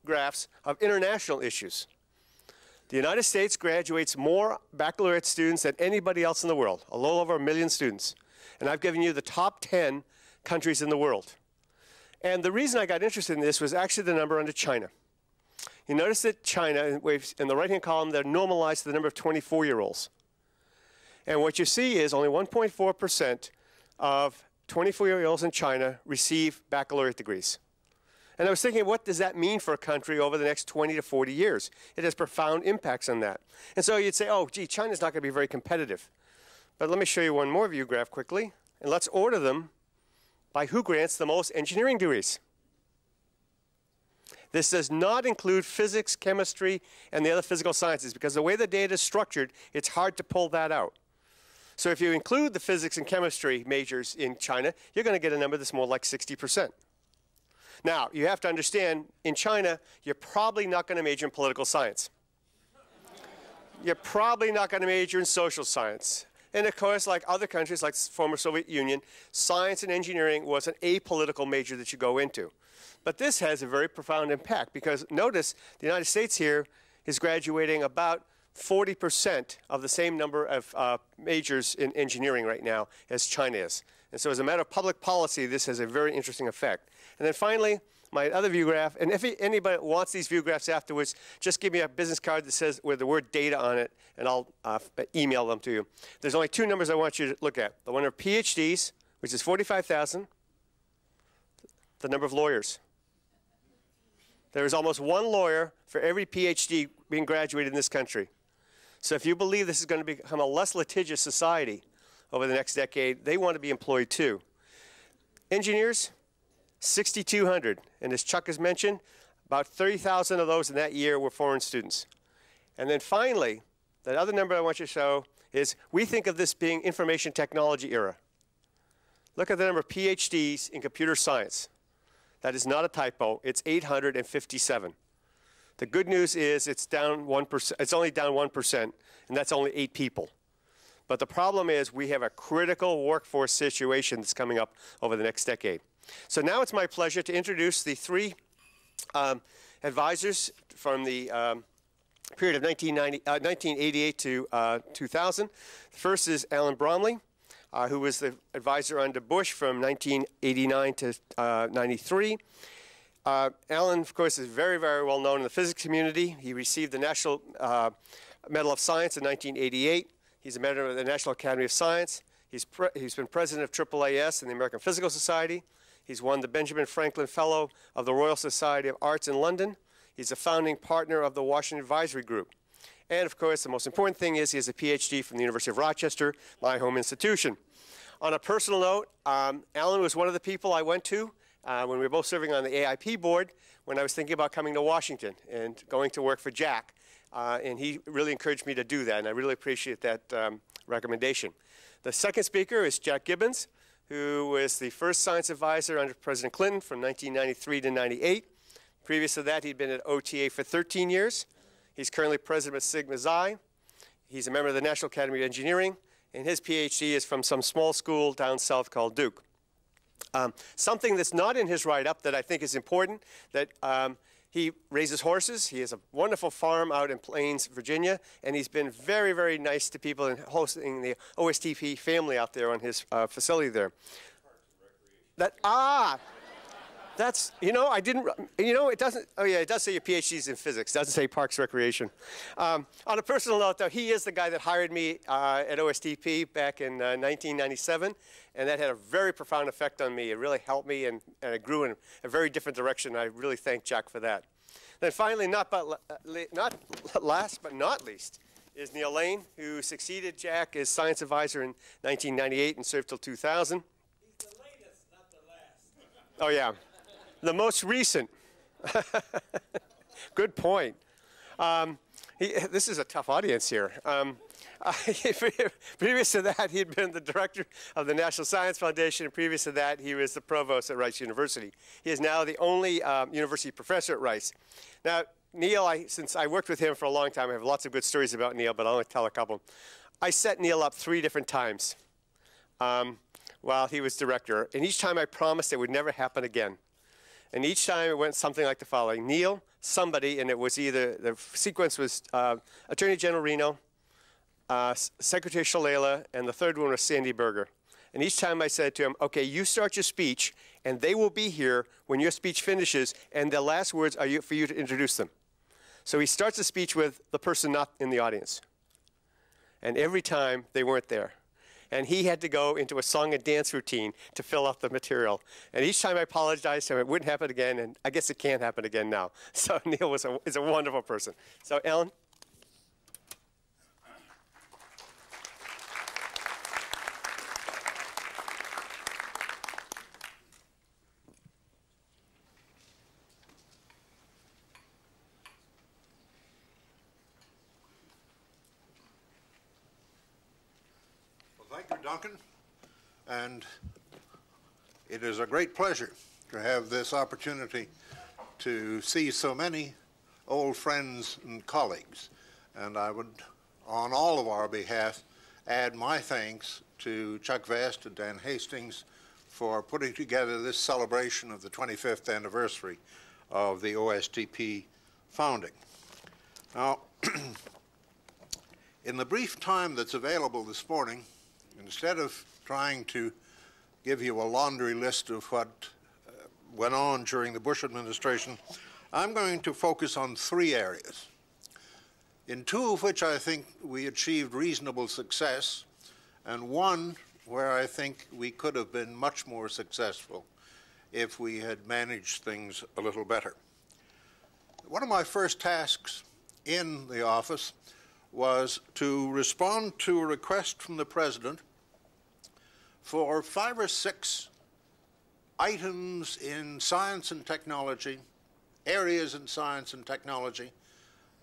graphs of international issues. The United States graduates more baccalaureate students than anybody else in the world, a little over 1 million students. And I've given you the top 10 countries in the world. And the reason I got interested in this was actually the number under China. You notice that China, in the right-hand column, they're normalized to the number of 24-year-olds. And what you see is only 1.4% of 24-year-olds in China receive baccalaureate degrees. And I was thinking, what does that mean for a country over the next 20 to 40 years? It has profound impacts on that. And so you'd say, oh, gee, China's not going to be very competitive. But let me show you one more view graph quickly. And let's order them by who grants the most engineering degrees. This does not include physics, chemistry, and the other physical sciences, because the way the data is structured, it's hard to pull that out. So if you include the physics and chemistry majors in China, you're going to get a number that's more like 60%. Now, you have to understand, in China, you're probably not going to major in political science. You're probably not going to major in social science. And of course, like other countries, like the former Soviet Union, science and engineering was an apolitical major that you go into. But this has a very profound impact, because notice the United States here is graduating about 40% of the same number of majors in engineering right now as China is. And so as a matter of public policy, this has a very interesting effect. And then finally, my other view graph, and if anybody wants these view graphs afterwards, just give me a business card that says with the word data on it, and I'll email them to you. There's only two numbers I want you to look at. The one of PhDs, which is 45,000, the number of lawyers. There is almost one lawyer for every PhD being graduated in this country. So if you believe this is going to become a less litigious society over the next decade, they want to be employed too. Engineers, 6,200. And as Chuck has mentioned, about 30,000 of those in that year were foreign students. And then finally, the other number I want you to show is we think of this being information technology era. Look at the number of PhDs in computer science. That is not a typo. It's 857. The good news is it's down 1%. It's only down 1%, and that's only 8 people. But the problem is we have a critical workforce situation that's coming up over the next decade. So now it's my pleasure to introduce the 3 advisors from the period of 1988 to 2000. The first is Allan Bromley, who was the advisor under Bush from 1989 to 93. Allan, of course, is very, very well known in the physics community. He received the National Medal of Science in 1988. He's a member of the National Academy of Science. He's been president of AAAS and the American Physical Society. He's won the Benjamin Franklin Fellow of the Royal Society of Arts in London. He's a founding partner of the Washington Advisory Group. And of course, the most important thing is he has a PhD from the University of Rochester, my home institution. On a personal note, Allan was one of the people I went to when we were both serving on the AIP board when I was thinking about coming to Washington and going to work for Jack. And he really encouraged me to do that, and I really appreciate that recommendation. The second speaker is Jack Gibbons, who was the first science advisor under President Clinton from 1993 to 98. Previous to that, he'd been at OTA for 13 years. He's currently president of Sigma Xi. He's a member of the National Academy of Engineering, and his PhD is from some small school down south called Duke. Something that's not in his write-up that I think is important, that he raises horses. He has a wonderful farm out in Plains, Virginia, and he's been very, very nice to people in hosting the OSTP family out there on his facility there. That's, I didn't, it doesn't, oh yeah, it does say your PhD's in physics. It doesn't say Parks Recreation. On a personal note, though, he is the guy that hired me at OSTP back in 1997, and that had a very profound effect on me. It really helped me, and I grew in a very different direction. I really thank Jack for that. Then finally, not last but not least, is Neal Lane, who succeeded Jack as science advisor in 1998 and served till 2000. He's the latest, not the last. Oh, yeah. The most recent. Good point. This is a tough audience here. Previous to that, he'd been the director of the National Science Foundation, and previous to that, he was the provost at Rice University. He is now the only university professor at Rice. Now, Neal, since I worked with him for a long time, I have lots of good stories about Neal, but I'll only tell a couple. I set Neal up 3 different times while he was director, and each time I promised it would never happen again. And each time it went something like the following: Neal, somebody, and it was either, the sequence was Attorney General Reno, Secretary Shalala, and the third one was Sandy Berger. And each time I said to him, okay, you start your speech, and they will be here when your speech finishes, and the last words are for you to introduce them. So he starts the speech with the person not in the audience. And every time, they weren't there. And he had to go into a song and dance routine to fill out the material. And each time I apologized to him, it wouldn't happen again, and I guess it can't happen again now. So Neal is a wonderful person. So Allan? Thank you, Duncan. And it is a great pleasure to have this opportunity to see so many old friends and colleagues. And I would, on all of our behalf, add my thanks to Chuck Vest and Dan Hastings for putting together this celebration of the 25th anniversary of the OSTP founding. Now, in the brief time that's available this morning, instead of trying to give you a laundry list of what went on during the Bush administration, I'm going to focus on 3 areas, in 2 of which I think we achieved reasonable success, and 1 where I think we could have been much more successful if we had managed things a little better. One of my first tasks in the office was to respond to a request from the President for 5 or 6 items in science and technology, areas in science and technology,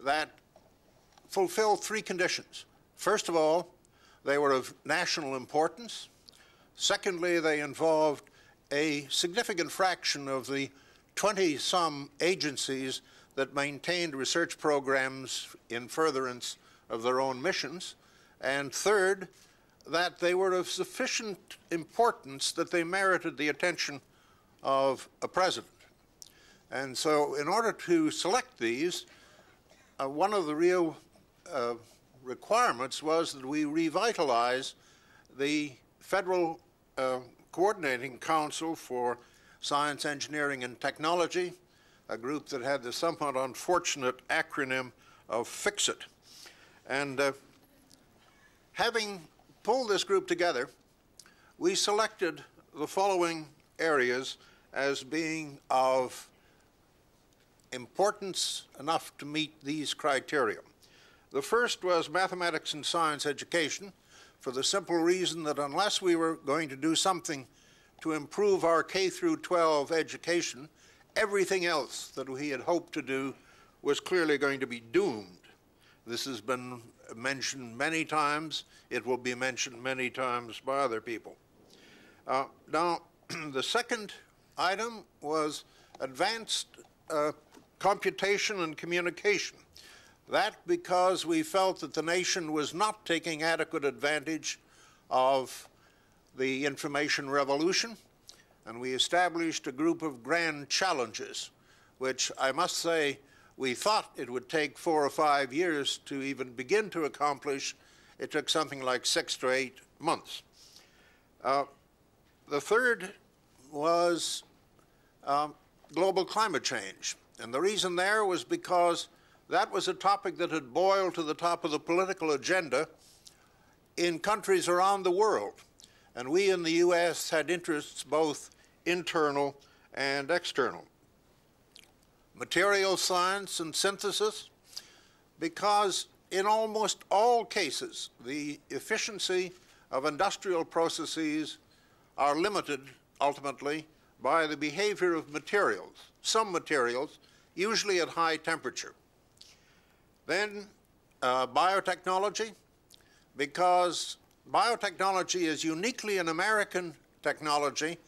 that fulfill 3 conditions. First of all, they were of national importance. Secondly, they involved a significant fraction of the 20-some agencies that maintained research programs in furtherance of their own missions. And third, that they were of sufficient importance that they merited the attention of a president. And so in order to select these, one of the real requirements was that we revitalize the Federal Coordinating Council for Science, Engineering, and Technology, a group that had the somewhat unfortunate acronym of FICSIT. And having pulled this group together, we selected the following areas as being of importance enough to meet these criteria. The first was mathematics and science education, for the simple reason that unless we were going to do something to improve our K through 12 education, everything else that we had hoped to do was clearly going to be doomed. This has been mentioned many times. It will be mentioned many times by other people. Now, the second item was advanced computation and communication. That because we felt that the nation was not taking adequate advantage of the information revolution, and we established a group of grand challenges, which I must say we thought it would take 4 or 5 years to even begin to accomplish. It took something like 6 to 8 months. The third was global climate change. And the reason there was because that was a topic that had boiled to the top of the political agenda in countries around the world. And we in the U.S. had interests both internal and external. Material science and synthesis, because in almost all cases, the efficiency of industrial processes are limited, ultimately, by the behavior of materials, some materials, usually at high temperature. Then biotechnology, because biotechnology is uniquely an American technology,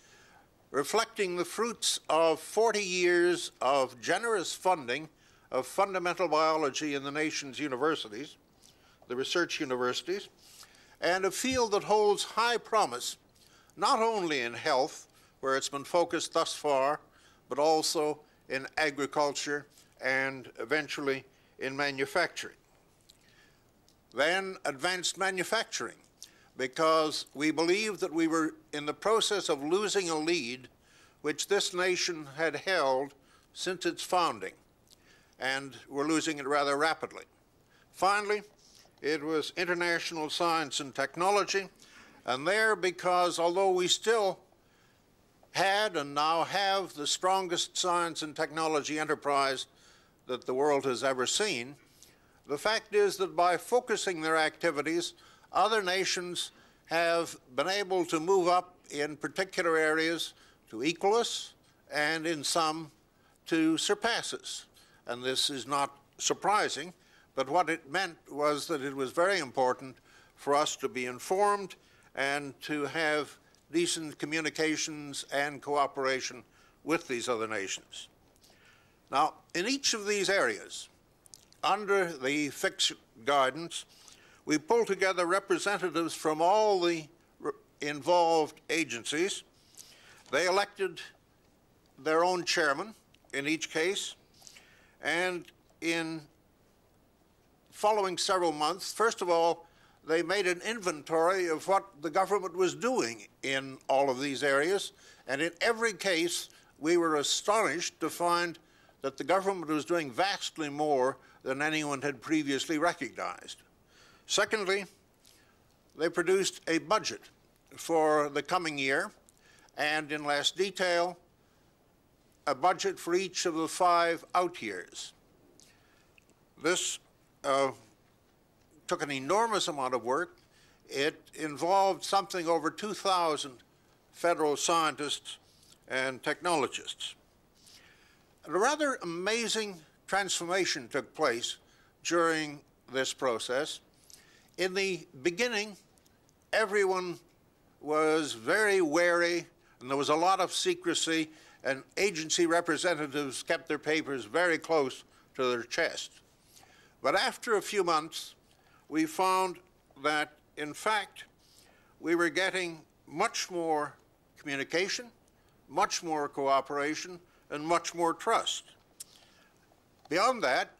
reflecting the fruits of 40 years of generous funding of fundamental biology in the nation's universities, the research universities, and a field that holds high promise, not only in health, where it's been focused thus far, but also in agriculture and eventually in manufacturing. Then advanced manufacturing, because we believed that we were in the process of losing a lead which this nation had held since its founding, and we're losing it rather rapidly. Finally, it was international science and technology, and there because although we still had and now have the strongest science and technology enterprise that the world has ever seen, the fact is that by focusing their activities, other nations have been able to move up in particular areas to equal us, and in some to surpass us. And this is not surprising, but what it meant was that it was very important for us to be informed and to have decent communications and cooperation with these other nations. Now, in each of these areas, under the fixed guidance, we pulled together representatives from all the involved agencies. They elected their own chairman in each case, and in following several months, first of all, they made an inventory of what the government was doing in all of these areas, and in every case, we were astonished to find that the government was doing vastly more than anyone had previously recognized. Secondly, they produced a budget for the coming year, and in less detail, a budget for each of the 5 out years. This took an enormous amount of work. It involved something over 2,000 federal scientists and technologists. A rather amazing transformation took place during this process. In the beginning, everyone was very wary, and there was a lot of secrecy, and agency representatives kept their papers very close to their chest. But after a few months, we found that, in fact, we were getting much more communication, much more cooperation, and much more trust. Beyond that,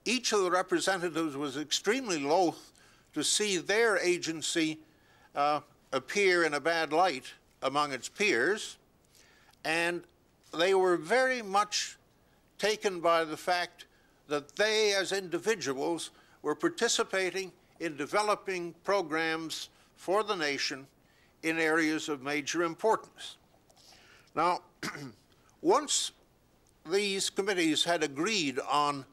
each of the representatives was extremely loath to see their agency appear in a bad light among its peers, and they were very much taken by the fact that they, as individuals, were participating in developing programs for the nation in areas of major importance. Now, once these committees had agreed on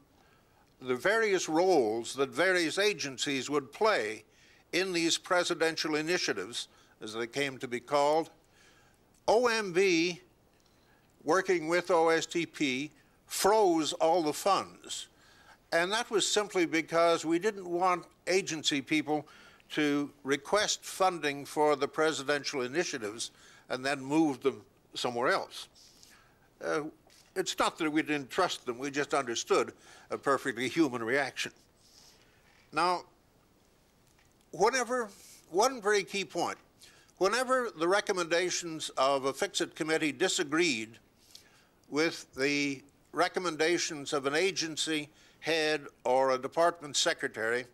the various roles that various agencies would play in these presidential initiatives, as they came to be called, OMB, working with OSTP, froze all the funds. And that was simply because we didn't want agency people to request funding for the presidential initiatives and then move them somewhere else. It's not that we didn't trust them, we just understood a perfectly human reaction. Now, one very key point, whenever the recommendations of a fix-it committee disagreed with the recommendations of an agency head or a department secretary,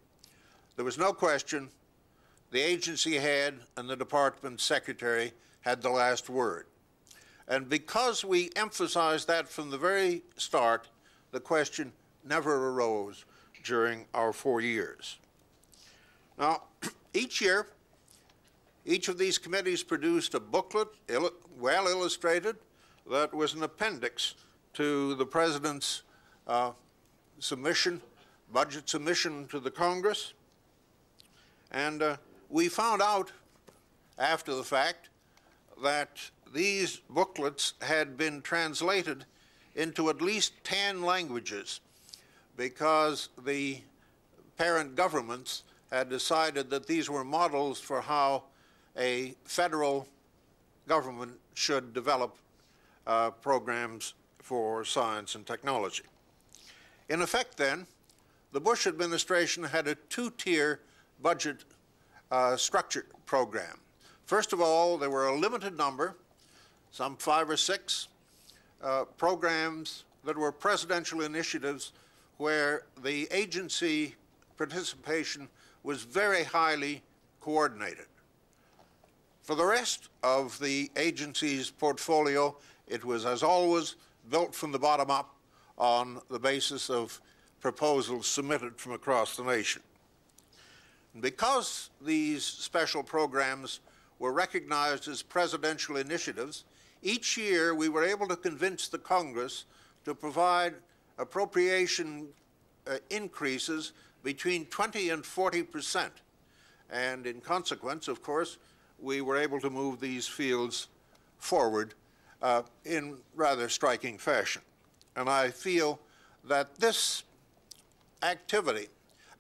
there was no question the agency head and the department secretary had the last word. And because we emphasized that from the very start, the question never arose during our 4 years. Now, each year, each of these committees produced a booklet, well illustrated, that was an appendix to the President's submission, budget submission to the Congress. And we found out after the fact that these booklets had been translated into at least 10 languages because the parent governments had decided that these were models for how a federal government should develop programs for science and technology. In effect, then, the Bush administration had a 2-tier budget structure program. First of all, there were a limited number, some 5 or 6, programs that were presidential initiatives where the agency participation was very highly coordinated. For the rest of the agency's portfolio, it was, as always, built from the bottom up on the basis of proposals submitted from across the nation. And because these special programs were recognized as presidential initiatives, each year we were able to convince the Congress to provide appropriation increases between 20 and 40%. And in consequence, of course, we were able to move these fields forward in rather striking fashion. And I feel that this activity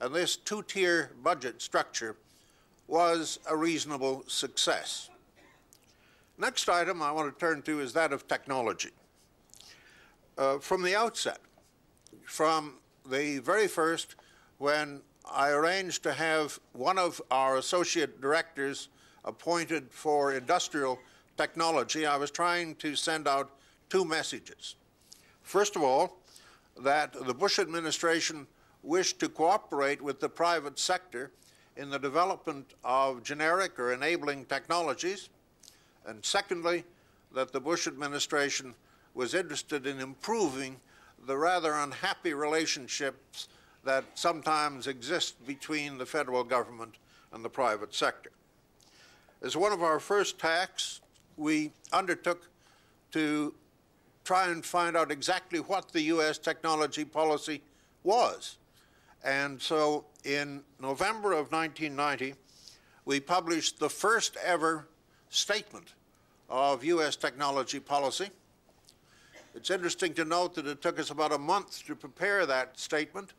and this two-tier budget structure was a reasonable success. Next item I want to turn to is that of technology. From the outset, from the very first, when I arranged to have one of our associate directors appointed for industrial technology, I was trying to send out two messages. First of all, that the Bush administration wished to cooperate with the private sector in the development of generic or enabling technologies, and secondly, that the Bush administration was interested in improving the rather unhappy relationships that sometimes exist between the federal government and the private sector. As one of our first tasks, we undertook to try and find out exactly what the U.S. technology policy was. And so in November of 1990, we published the first ever statement of U.S. technology policy. It's interesting to note that it took us about a month to prepare that statement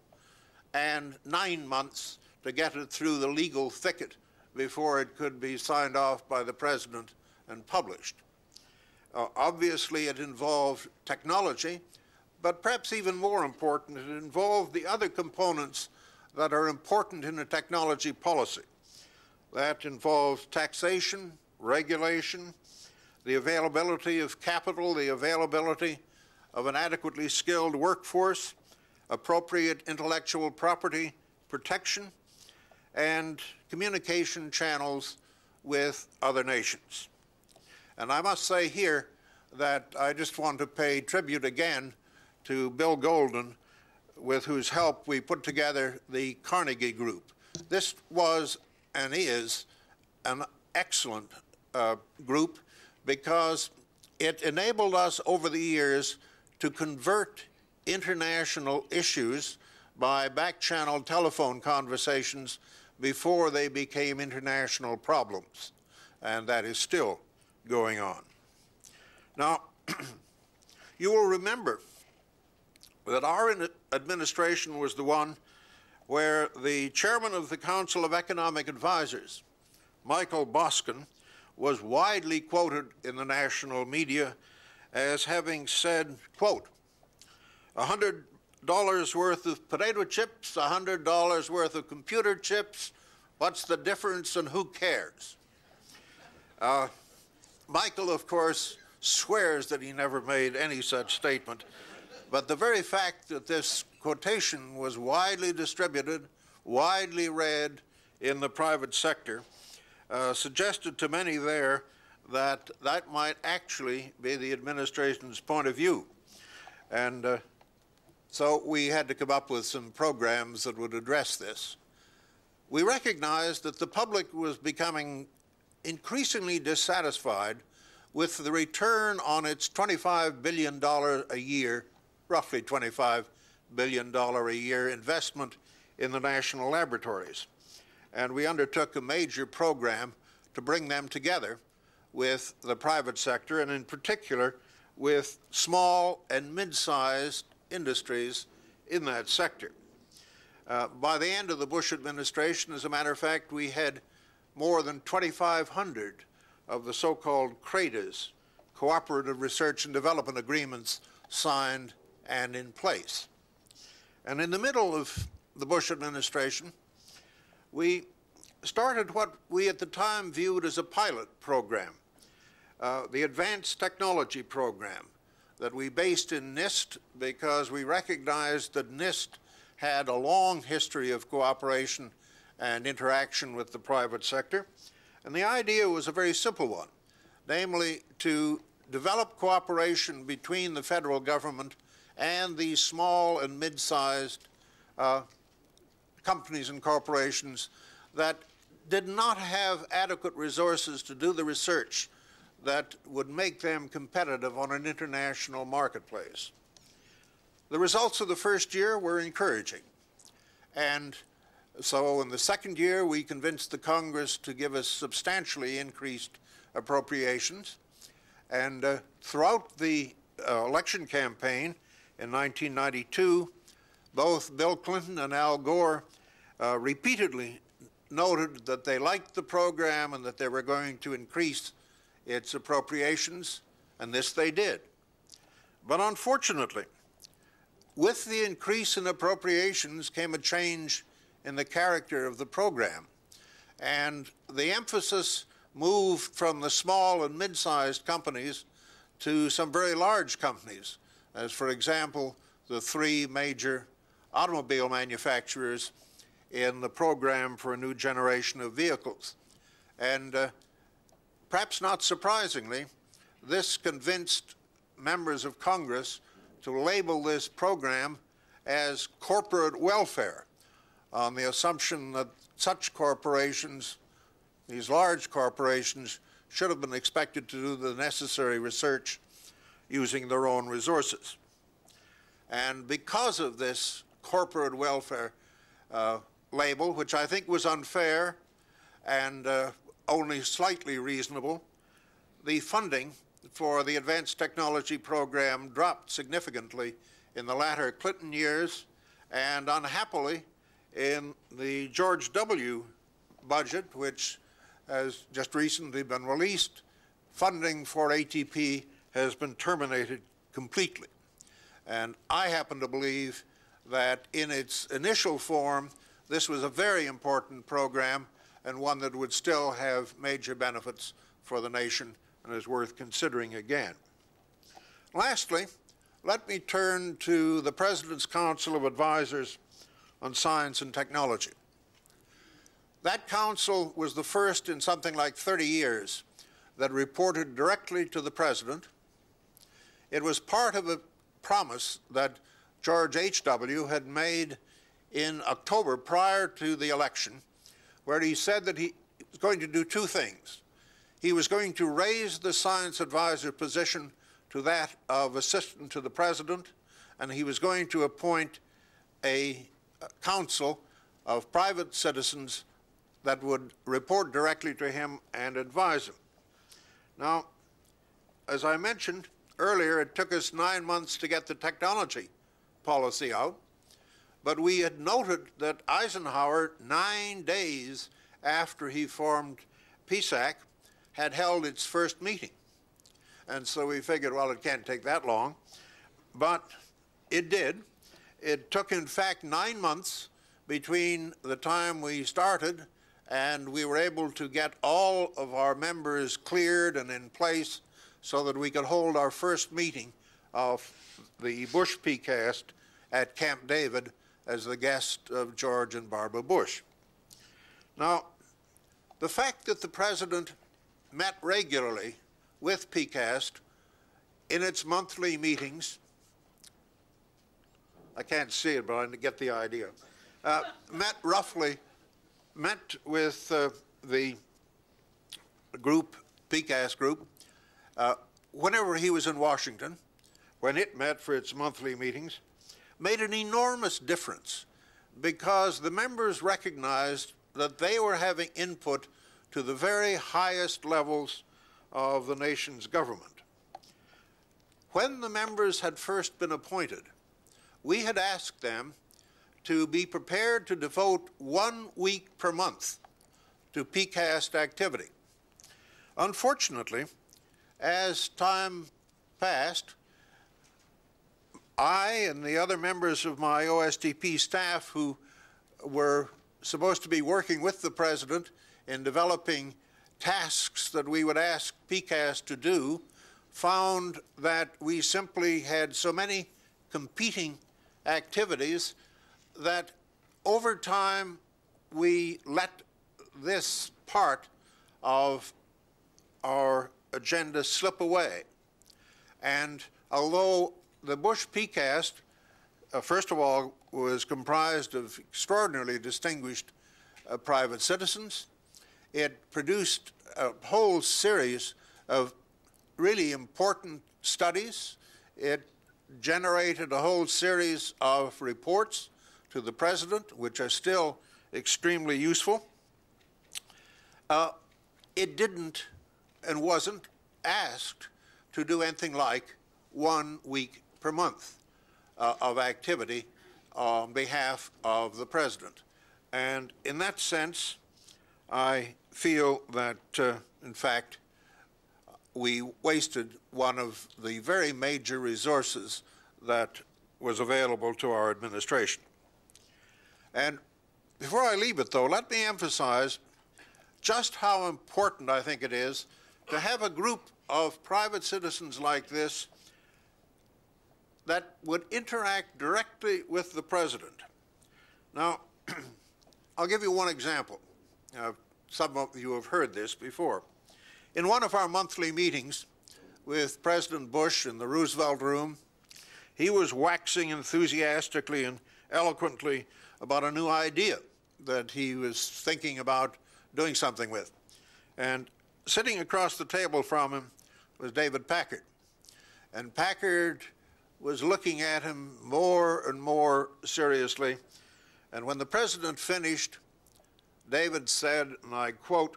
and 9 months to get it through the legal thicket before it could be signed off by the President and published. Obviously, it involved technology, but perhaps even more important, it involved the other components that are important in a technology policy. That involves taxation, regulation, the availability of capital, the availability of an adequately skilled workforce, appropriate intellectual property protection, and communication channels with other nations. And I must say here that I just want to pay tribute again to Bill Golden, with whose help we put together the Carnegie Group. This was and is an excellent group because it enabled us over the years to convert international issues by back-channel telephone conversations before they became international problems, and that is still going on. Now, you will remember that our administration was the one where the chairman of the Council of Economic Advisors, Michael Boskin, was widely quoted in the national media as having said, quote, $100 worth of potato chips, $100 worth of computer chips, what's the difference and who cares? Michael, of course, swears that he never made any such statement, but the very fact that this quotation was widely distributed, widely read in the private sector, suggested to many there that that might actually be the administration's point of view. And so we had to come up with some programs that would address this. We recognized that the public was becoming increasingly dissatisfied with the return on its $25 billion a year, roughly $25 billion a year investment in the national laboratories. And we undertook a major program to bring them together with the private sector, and in particular with small and mid-sized industries in that sector. By the end of the Bush administration, as a matter of fact, we had more than 2,500 of the so-called CRADAs, Cooperative Research and Development Agreements, signed and in place. And in the middle of the Bush administration, we started what we at the time viewed as a pilot program, the Advanced Technology Program, that we based in NIST because we recognized that NIST had a long history of cooperation and interaction with the private sector, And the idea was a very simple one, namely to develop cooperation between the federal government and these small and mid-sized companies and corporations that did not have adequate resources to do the research that would make them competitive on an international marketplace. The results of the first year were encouraging. And so in the second year, we convinced the Congress to give us substantially increased appropriations. And throughout the election campaign in 1992, both Bill Clinton and Al Gore repeatedly noted that they liked the program and that they were going to increase its appropriations, and this they did. But unfortunately, with the increase in appropriations came a change in the character of the program, and the emphasis moved from the small and mid-sized companies to some very large companies, as for example, the three major automobile manufacturers in the program for a new generation of vehicles. And perhaps not surprisingly, this convinced members of Congress to label this program as corporate welfare, on the assumption that such corporations, these large corporations, should have been expected to do the necessary research using their own resources. And because of this corporate welfare label, which I think was unfair and only slightly reasonable, the funding for the Advanced Technology Program dropped significantly in the latter Clinton years, and unhappily in the George W. budget, which has just recently been released, funding for ATP has been terminated completely. And I happen to believe that in its initial form, this was a very important program and one that would still have major benefits for the nation and is worth considering again. Lastly, let me turn to the President's Council of Advisors on Science and Technology. That council was the first in something like 30 years that reported directly to the President. It was part of a promise that George H.W. had made in October prior to the election, where he said that he was going to do two things. He was going to raise the science advisor position to that of assistant to the President, and he was going to appoint a council of private citizens that would report directly to him and advise him. Now, as I mentioned earlier, it took us 9 months to get the technology policy out, but we had noted that Eisenhower, 9 days after he formed PSAC, had held its first meeting. And so we figured, well, it can't take that long, but it did. It took, in fact, 9 months between the time we started and we were able to get all of our members cleared and in place so that we could hold our first meeting of the Bush PCAST at Camp David as the guest of George and Barbara Bush. Now, the fact that the President met regularly with PCAST in its monthly meetings, I can't see it, but I get the idea, met with the group, PCAST group, whenever he was in Washington, when it met for its monthly meetings, made an enormous difference because the members recognized that they were having input to the very highest levels of the nation's government. When the members had first been appointed, we had asked them to be prepared to devote 1 week per month to PCAST activity. Unfortunately, as time passed, I and the other members of my OSTP staff who were supposed to be working with the President in developing tasks that we would ask PCAST to do found that we simply had so many competing activities that over time we let this part of our agenda slip away. And although the Bush PCAST, first of all, was comprised of extraordinarily distinguished private citizens, it produced a whole series of really important studies. It generated a whole series of reports to the President, which are still extremely useful. It didn't and wasn't asked to do anything like 1 week per month of activity on behalf of the President. And in that sense, I feel that, in fact, we wasted one of the very major resources that was available to our administration. And before I leave it, though, let me emphasize just how important I think it is to have a group of private citizens like this that would interact directly with the President. Now, I'll give you one example. Some of you have heard this before. In one of our monthly meetings with President Bush in the Roosevelt Room, he was waxing enthusiastically and eloquently about a new idea that he was thinking about doing something with. And sitting across the table from him was David Packard. And Packard was looking at him more and more seriously. And when the President finished, David said, and I quote,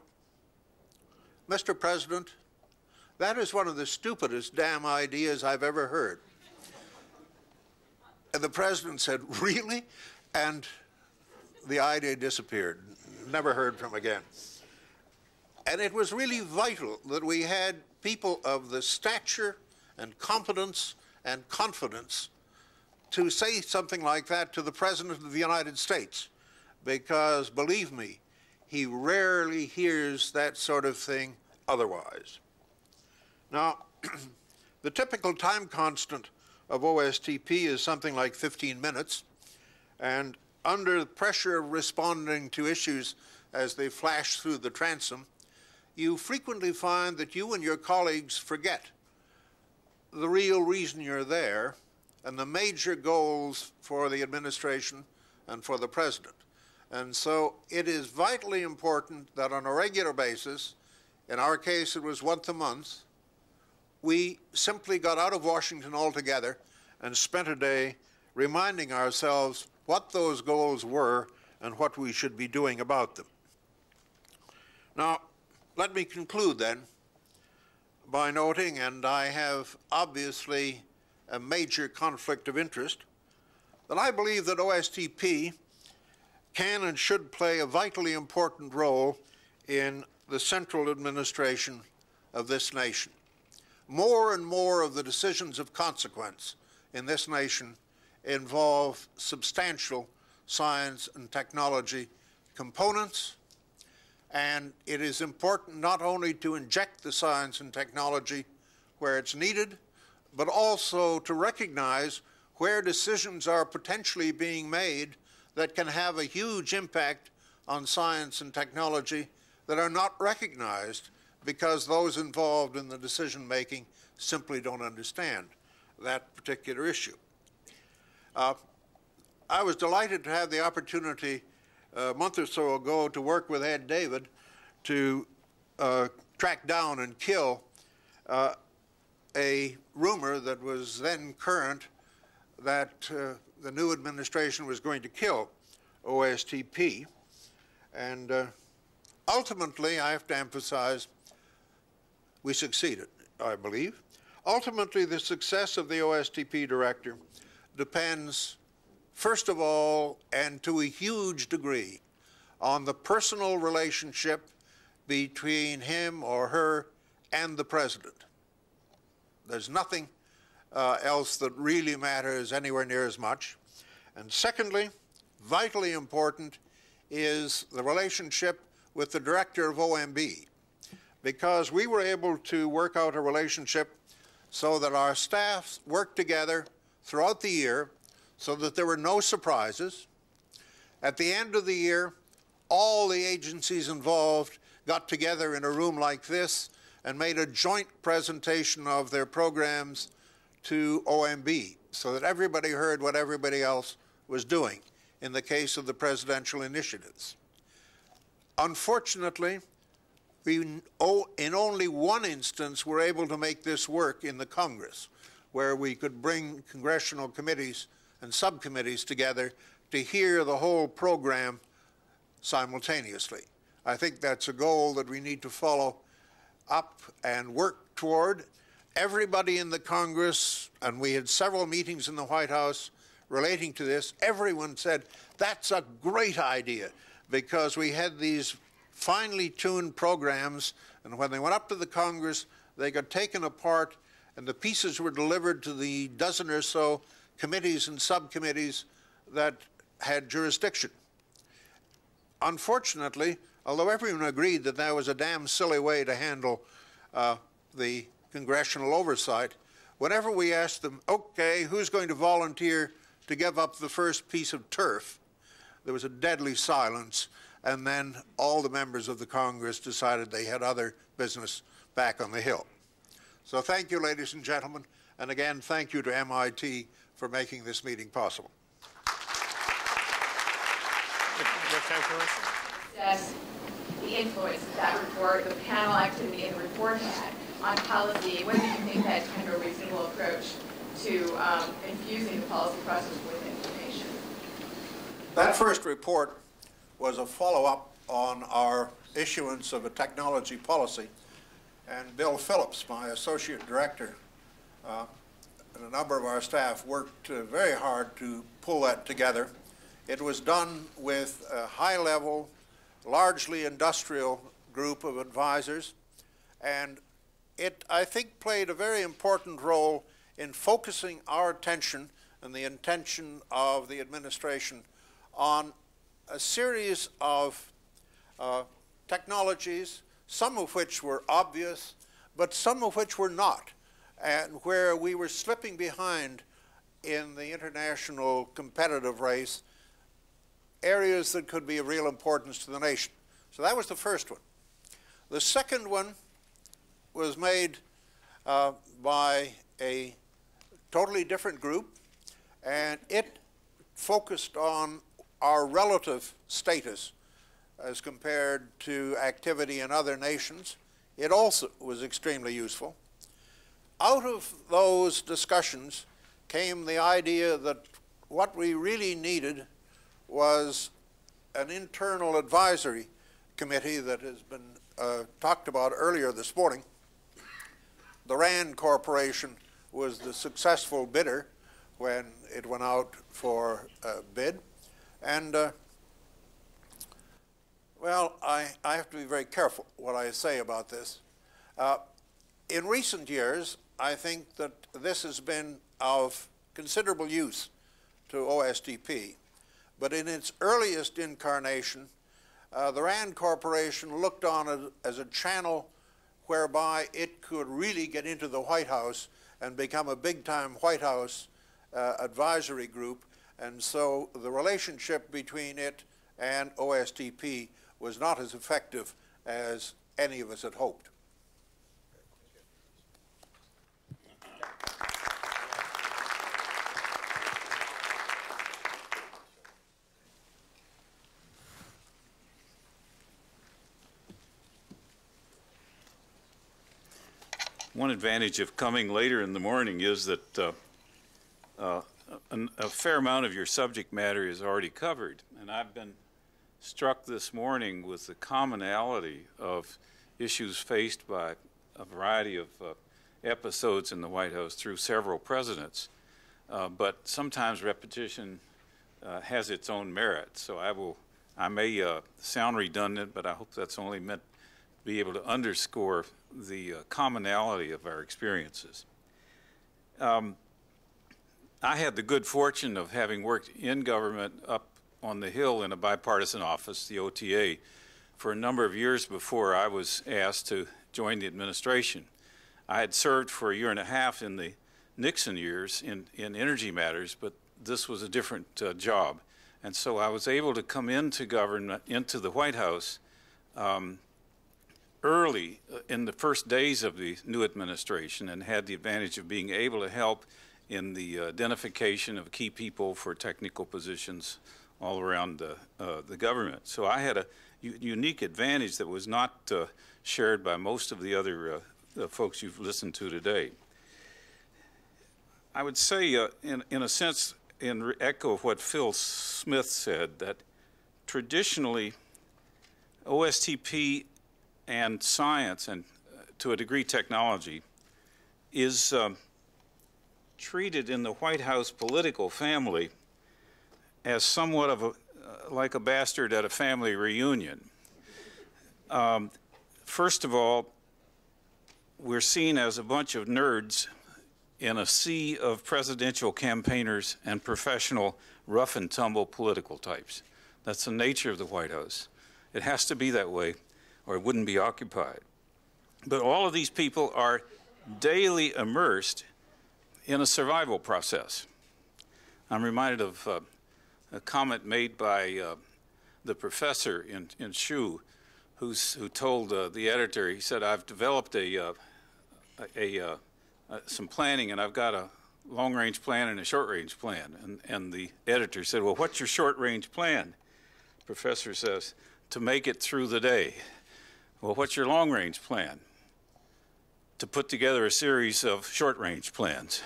"Mr. President, that is one of the stupidest damn ideas I've ever heard." And the President said, "Really?" And the idea disappeared, never heard from again. And it was really vital that we had people of the stature and competence and confidence to say something like that to the President of the United States, because, believe me, he rarely hears that sort of thing otherwise. Now, the typical time constant of OSTP is something like 15 minutes, and under the pressure of responding to issues as they flash through the transom, you frequently find that you and your colleagues forget the real reason you're there and the major goals for the administration and for the President. And so it is vitally important that on a regular basis, in our case it was once a month, we simply got out of Washington altogether and spent a day reminding ourselves what those goals were and what we should be doing about them. Now, let me conclude then by noting, and I have obviously a major conflict of interest, that I believe that OSTP can and should play a vitally important role in the central administration of this nation. More and more of the decisions of consequence in this nation involve substantial science and technology components, and it is important not only to inject the science and technology where it's needed, but also to recognize where decisions are potentially being made that can have a huge impact on science and technology that are not recognized because those involved in the decision-making simply don't understand that particular issue. I was delighted to have the opportunity a month or so ago to work with Ed David to track down and kill a rumor that was then current that the new administration was going to kill OSTP. And ultimately, I have to emphasize, we succeeded, I believe. Ultimately, the success of the OSTP director depends, first of all, and to a huge degree, on the personal relationship between him or her and the President. There's nothing else that really matters anywhere near as much. And secondly, vitally important, is the relationship with the director of OMB, because we were able to work out a relationship so that our staffs worked together throughout the year so that there were no surprises. At the end of the year, all the agencies involved got together in a room like this and made a joint presentation of their programs to OMB so that everybody heard what everybody else was doing in the case of the presidential initiatives. Unfortunately, in only one instance were able to make this work in the Congress, where we could bring congressional committees and subcommittees together to hear the whole program simultaneously. I think that's a goal that we need to follow up and work toward. Everybody in the Congress, and we had several meetings in the White House relating to this, everyone said, that's a great idea, because we had these finely tuned programs, and when they went up to the Congress, they got taken apart, and the pieces were delivered to the dozen or so committees and subcommittees that had jurisdiction. Unfortunately, although everyone agreed that that was a damn silly way to handle the congressional oversight, whenever we asked them, okay, who's going to volunteer to give up the first piece of turf, there was a deadly silence, and then all the members of the Congress decided they had other business back on the Hill. So thank you, ladies and gentlemen, and again, thank you to MIT for making this meeting possible. Assess the influence that report, the panel activity in the report had on policy. Whether you think that's kind of a reasonable approach to infusing the policy process with information. That first report was a follow-up on our issuance of a technology policy, and Bill Phillips, my associate director, and a number of our staff worked very hard to pull that together. It was done with a high-level, largely industrial group of advisors, and it, I think, played a very important role in focusing our attention and the intention of the administration on a series of technologies, some of which were obvious, but some of which were not, and where we were slipping behind in the international competitive race, areas that could be of real importance to the nation. So that was the first one. The second one was made by a totally different group, and it focused on our relative status as compared to activity in other nations. It also was extremely useful. Out of those discussions came the idea that what we really needed was an internal advisory committee that has been talked about earlier this morning. The RAND Corporation was the successful bidder when it went out for a bid. And, well, I have to be very careful what I say about this. In recent years, I think that this has been of considerable use to OSTP. But in its earliest incarnation, the RAND Corporation looked on it as a channel whereby it could really get into the White House and become a big-time White House advisory group. And so the relationship between it and OSTP was not as effective as any of us had hoped. One advantage of coming later in the morning is that a fair amount of your subject matter is already covered. And I've been struck this morning with the commonality of issues faced by a variety of episodes in the White House through several presidents. But sometimes repetition has its own merit. So I may sound redundant, but I hope that's only meant to be able to underscore the commonality of our experiences. I had the good fortune of having worked in government up on the Hill in a bipartisan office, the OTA, for a number of years before I was asked to join the administration. I had served for a year and a half in the Nixon years in energy matters, but this was a different job. And so I was able to come into government, into the White House, early in the first days of the new administration and had the advantage of being able to help in the identification of key people for technical positions all around the government. So I had a unique advantage that was not shared by most of the other folks you've listened to today. I would say, in a sense, in echo of what Phil Smith said, that traditionally OSTP and science, and to a degree technology, is treated in the White House political family as somewhat of like a bastard at a family reunion. First of all, we're seen as a bunch of nerds in a sea of presidential campaigners and professional rough and tumble political types. That's the nature of the White House. It has to be that way, or it wouldn't be occupied. But all of these people are daily immersed in a survival process. I'm reminded of a comment made by the professor in SHU, who told the editor, he said, "I've developed some planning, and I've got a long-range plan and a short-range plan." And the editor said, "Well, what's your short-range plan?" The professor says, "To make it through the day." "Well, what's your long-range plan?" "To put together a series of short-range plans."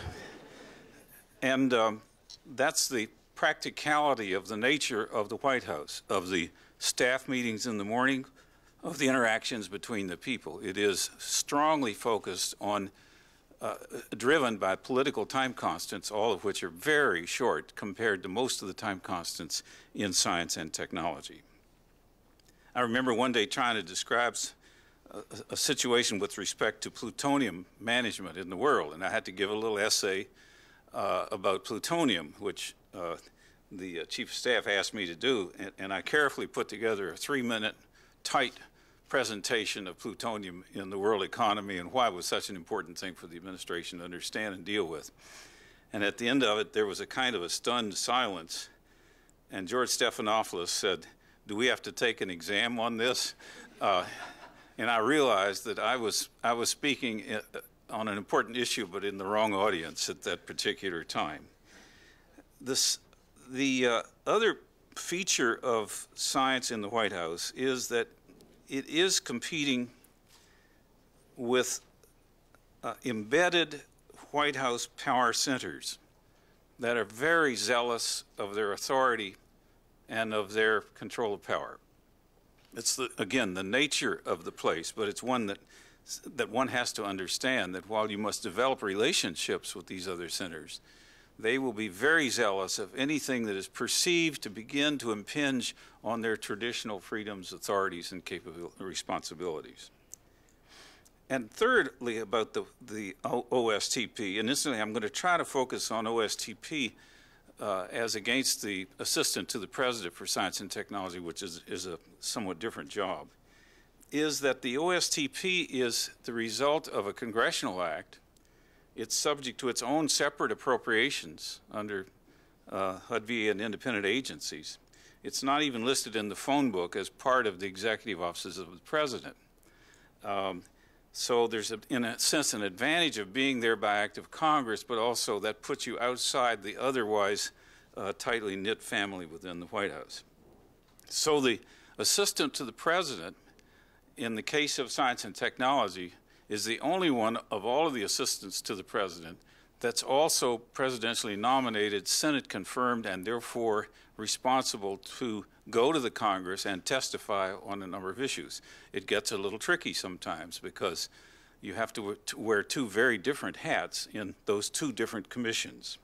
And that's the practicality of the nature of the White House, of the staff meetings in the morning, of the interactions between the people. It is strongly focused on, driven by political time constants, all of which are very short compared to most of the time constants in science and technology. I remember one day trying to describe a situation with respect to plutonium management in the world, and I had to give a little essay about plutonium, which the chief of staff asked me to do, and I carefully put together a 3-minute tight presentation of plutonium in the world economy and why it was such an important thing for the administration to understand and deal with. And at the end of it, there was a kind of a stunned silence, and George Stephanopoulos said, "Do we have to take an exam on this?" And I realized that I was speaking on an important issue, but in the wrong audience at that particular time. The other feature of science in the White House is that it is competing with embedded White House power centers that are very zealous of their authority and of their control of power. It's, again, the nature of the place, but it's one that one has to understand that while you must develop relationships with these other centers, they will be very zealous of anything that is perceived to begin to impinge on their traditional freedoms, authorities, and responsibilities. And thirdly, about the OSTP, and incidentally, I'm going to try to focus on OSTP as against the Assistant to the President for Science and Technology, which is a somewhat different job, is that the OSTP is the result of a congressional act. It's subject to its own separate appropriations under HUD-VA and independent agencies. It's not even listed in the phone book as part of the executive offices of the President. So there's, in a sense, an advantage of being there by act of Congress, but also that puts you outside the otherwise tightly knit family within the White House. So the Assistant to the President, in the case of science and technology, is the only one of all of the assistants to the President that's also presidentially nominated, Senate confirmed, and therefore responsible to go to the Congress and testify on a number of issues. It gets a little tricky sometimes because you have to wear two very different hats in those two different commissions.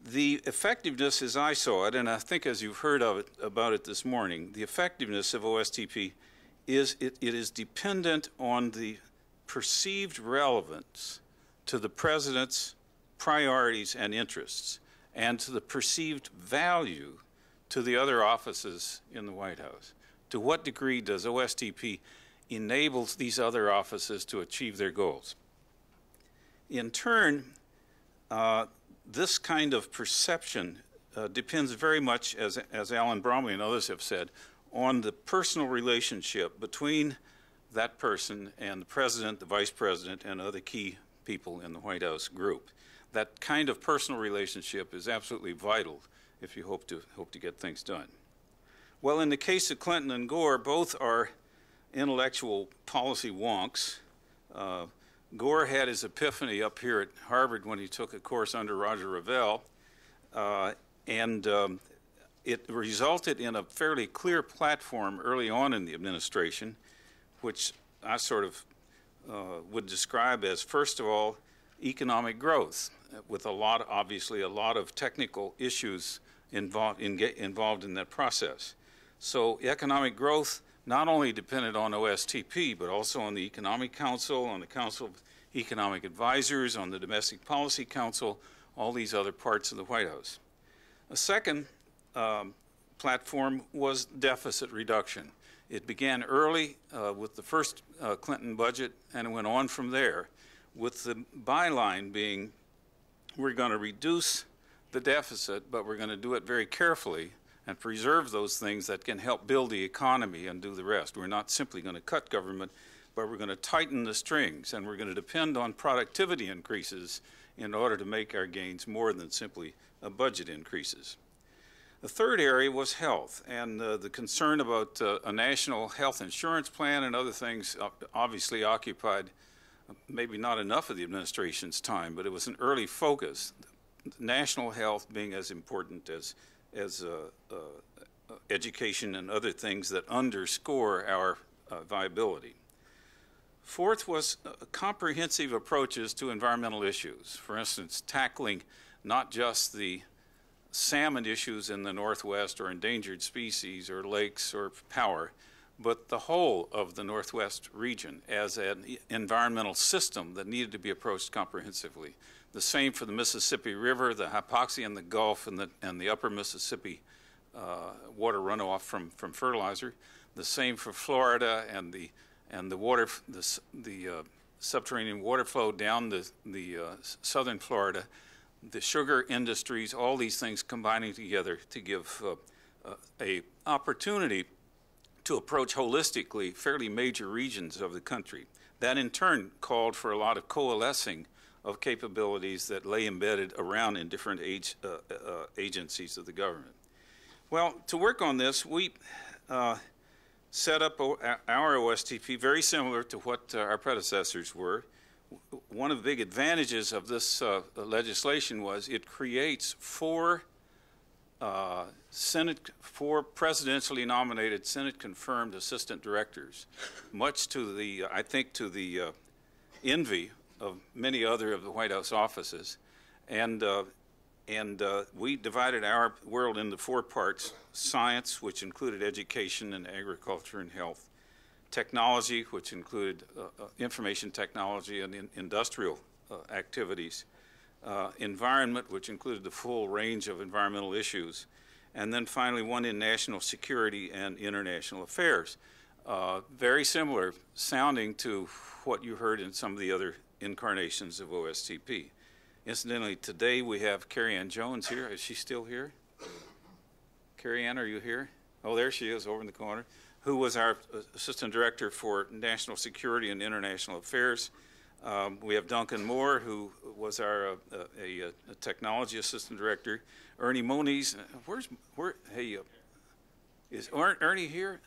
The effectiveness, as I saw it, and I think as you've heard about it this morning, the effectiveness of OSTP is it is dependent on the perceived relevance to the President's priorities and interests and to the perceived value to the other offices in the White House. To what degree does OSTP enable these other offices to achieve their goals? In turn, this kind of perception depends very much, as Allan Bromley and others have said, on the personal relationship between that person and the president, the vice president, and other key people in the White House group. That kind of personal relationship is absolutely vital if you hope to get things done. Well, in the case of Clinton and Gore, both are intellectual policy wonks. Gore had his epiphany up here at Harvard when he took a course under Roger Revelle, and it resulted in a fairly clear platform early on in the administration, which I sort of would describe as, first of all, economic growth, with obviously a lot of technical issues involved in that process. So economic growth not only depended on OSTP, but also on the Economic Council, on the Council of Economic Advisors, on the Domestic Policy Council, all these other parts of the White House. A second platform was deficit reduction. It began early with the first Clinton budget, and it went on from there, with the byline being, we're going to reduce the deficit, but we're going to do it very carefully and preserve those things that can help build the economy and do the rest. We're not simply going to cut government, but we're going to tighten the strings, and we're going to depend on productivity increases in order to make our gains more than simply budget increases. The third area was health, and the concern about a national health insurance plan and other things obviously occupied maybe not enough of the administration's time, but it was an early focus, national health being as important as education and other things that underscore our viability. Fourth was comprehensive approaches to environmental issues. For instance, tackling not just the salmon issues in the Northwest or endangered species or lakes or power, but the whole of the Northwest region as an environmental system that needed to be approached comprehensively. The same for the Mississippi River, the hypoxia in the Gulf, and the upper Mississippi water runoff from fertilizer. The same for Florida and the subterranean water flow down the southern Florida. The sugar industries, all these things combining together to give a opportunity to approach holistically fairly major regions of the country. That in turn called for a lot of coalescing of capabilities that lay embedded around in different agencies of the government. Well, to work on this, we set up our OSTP very similar to what our predecessors were. One of the big advantages of this legislation was it creates four presidentially nominated Senate-confirmed assistant directors, much to the, I think, to the envy of many other of the White House offices. And we divided our world into four parts: science, which included education and agriculture and health; technology, which included information technology and industrial activities; environment, which included the full range of environmental issues; and then finally one in national security and international affairs. Very similar sounding to what you heard in some of the other incarnations of OSTP. Incidentally, today we have Carrie Ann Jones here. Is she still here? Carrie Ann, are you here? Oh, there she is over in the corner, who was our Assistant Director for National Security and International Affairs. We have Duncan Moore, who was our a Technology Assistant Director. Ernie Moniz, is Ernie here?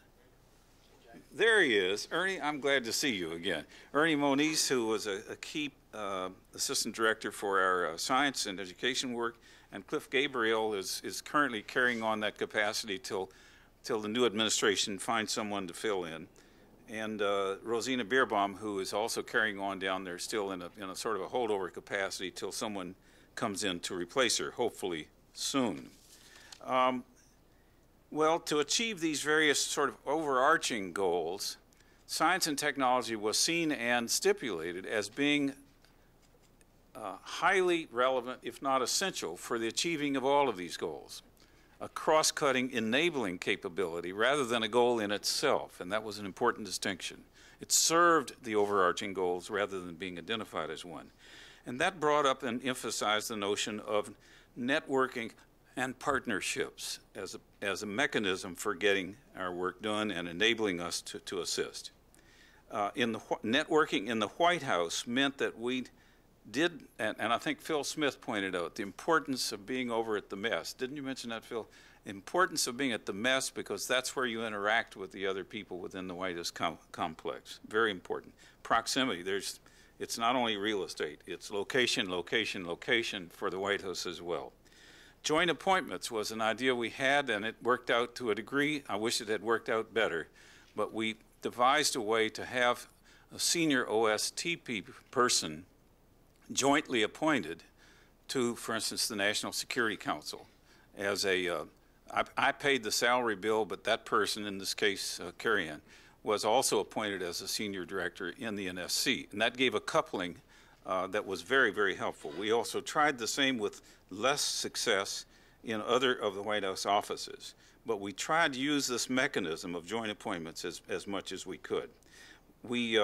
There he is. Ernie, I'm glad to see you again. Ernie Moniz, who was a key Assistant Director for our science and education work, and Cliff Gabriel is currently carrying on that capacity till the new administration finds someone to fill in. And Rosina Bierbaum, who is also carrying on down there still in a sort of a holdover capacity till someone comes in to replace her, hopefully soon. Well, to achieve these various sort of overarching goals, science and technology was seen and stipulated as being highly relevant, if not essential, for the achieving of all of these goals. A cross-cutting enabling capability rather than a goal in itself, and that was an important distinction. It served the overarching goals rather than being identified as one. And that brought up and emphasized the notion of networking and partnerships as a mechanism for getting our work done and enabling us to assist. Networking in the White House meant that we did, and I think Phil Smith pointed out, the importance of being over at the mess. Didn't you mention that, Phil? Importance of being at the mess, because that's where you interact with the other people within the White House complex. Very important. Proximity. It's not only real estate, it's location, location, location for the White House as well. Joint appointments was an idea we had, and it worked out to a degree. I wish it had worked out better, but we devised a way to have a senior OSTP person jointly appointed to, for instance, the National Security Council. As I paid the salary bill, but that person, in this case, Carrie-Ann, was also appointed as a senior director in the NSC, and that gave a coupling that was very, very helpful. We also tried the same with less success in other of the White House offices, but we tried to use this mechanism of joint appointments as much as we could. We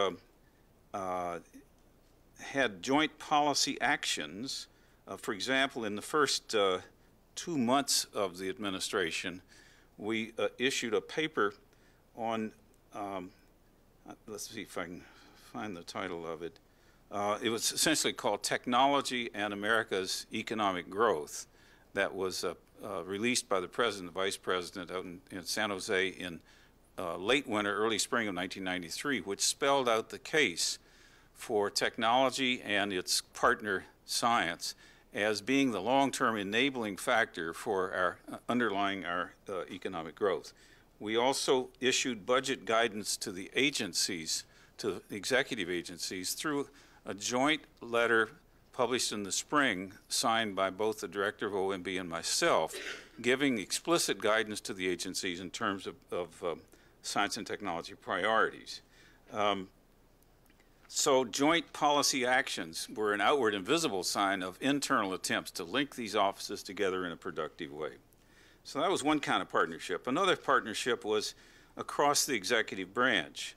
had joint policy actions. For example, in the first 2 months of the administration, we issued a paper on, let's see if I can find the title of it. It was essentially called Technology and America's Economic Growth. That was released by the President and Vice President out in San Jose in late winter, early spring of 1993, which spelled out the case for technology and its partner science as being the long-term enabling factor for our underlying our economic growth. We also issued budget guidance to the agencies, to executive agencies, through a joint letter published in the spring, signed by both the director of OMB and myself, giving explicit guidance to the agencies in terms of science and technology priorities. So joint policy actions were an outward and visible sign of internal attempts to link these offices together in a productive way. So that was one kind of partnership. Another partnership was across the executive branch.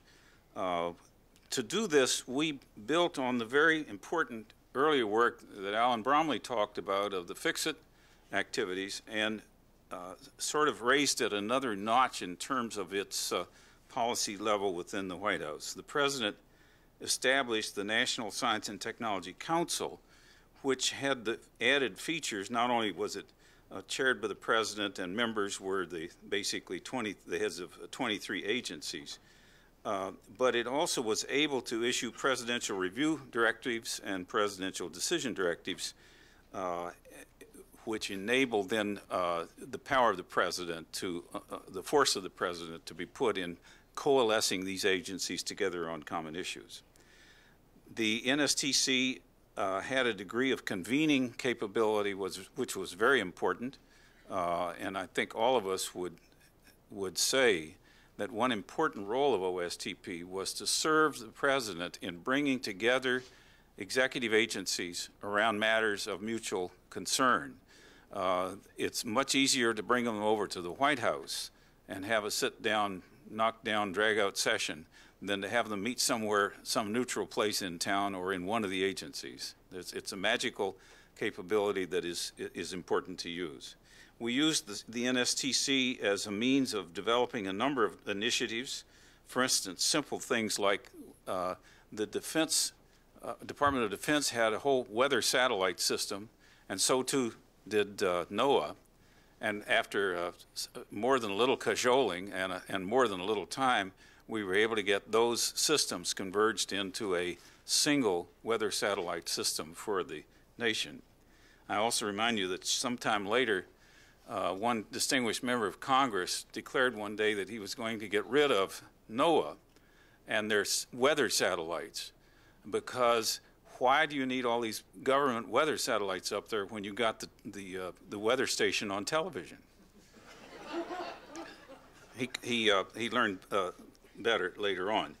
To do this, we built on the very important earlier work that Allan Bromley talked about of the fix-it activities and sort of raised it another notch in terms of its policy level within the White House. The President established the National Science and Technology Council, which had the added features. Not only was it chaired by the President and members were basically the heads of 23 agencies, but it also was able to issue presidential review directives and presidential decision directives, which enabled then the power of the President to, the force of the President to be put in coalescing these agencies together on common issues. The NSTC had a degree of convening capability, which was very important, and I think all of us would say that one important role of OSTP was to serve the President in bringing together executive agencies around matters of mutual concern. It's much easier to bring them over to the White House and have a sit-down, knock-down, drag-out session than to have them meet somewhere, some neutral place in town or in one of the agencies. It's a magical capability that is important to use. We used the NSTC as a means of developing a number of initiatives. For instance, simple things like the Department of Defense had a whole weather satellite system, and so too did NOAA. And after more than a little cajoling and more than a little time, we were able to get those systems converged into a single weather satellite system for the nation. I also remind you that sometime later, one distinguished member of Congress declared one day that he was going to get rid of NOAA and their weather satellites, because why do you need all these government weather satellites up there when you got the weather station on television? He learned better later on.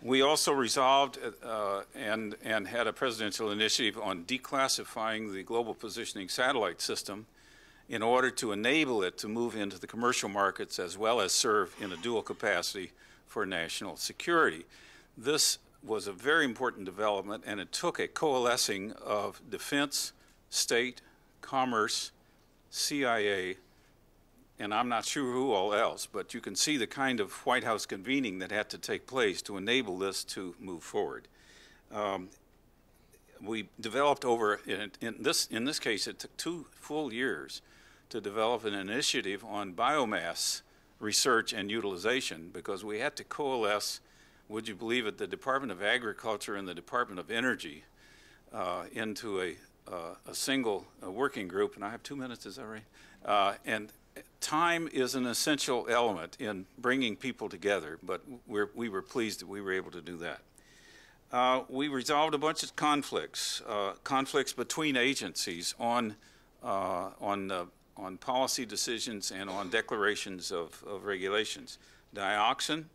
We also resolved and had a presidential initiative on declassifying the global positioning satellite system in order to enable it to move into the commercial markets as well as serve in a dual capacity for national security. This was a very important development, and it took a coalescing of defense, state, commerce, CIA, and I'm not sure who all else, but you can see the kind of White House convening that had to take place to enable this to move forward. We developed in this case, it took 2 full years to develop an initiative on biomass research and utilization, because we had to coalesce, would you believe it, the Department of Agriculture and the Department of Energy into a single working group. And I have 2 minutes, is that right? And time is an essential element in bringing people together, but we were pleased that we were able to do that. We resolved a bunch of conflicts between agencies on policy decisions and on declarations of regulations. Dioxin,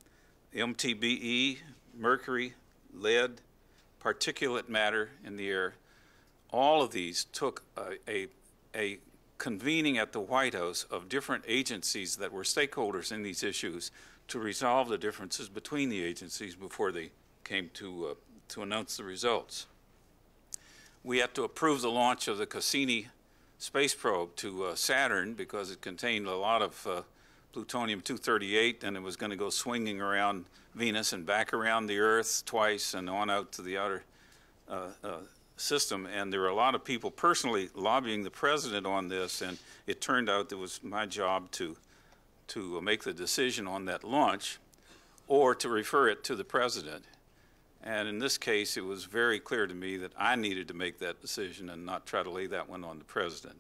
MTBE, mercury, lead, particulate matter in the air, all of these took a convening at the White House of different agencies that were stakeholders in these issues to resolve the differences between the agencies before they came to announce the results. We had to approve the launch of the Cassini space probe to Saturn because it contained a lot of plutonium-238, and it was going to go swinging around Venus and back around the Earth twice and on out to the outer system. And there were a lot of people personally lobbying the president on this, and it turned out it was my job to make the decision on that launch or to refer it to the president. And in this case, it was very clear to me that I needed to make that decision and not try to lay that one on the president.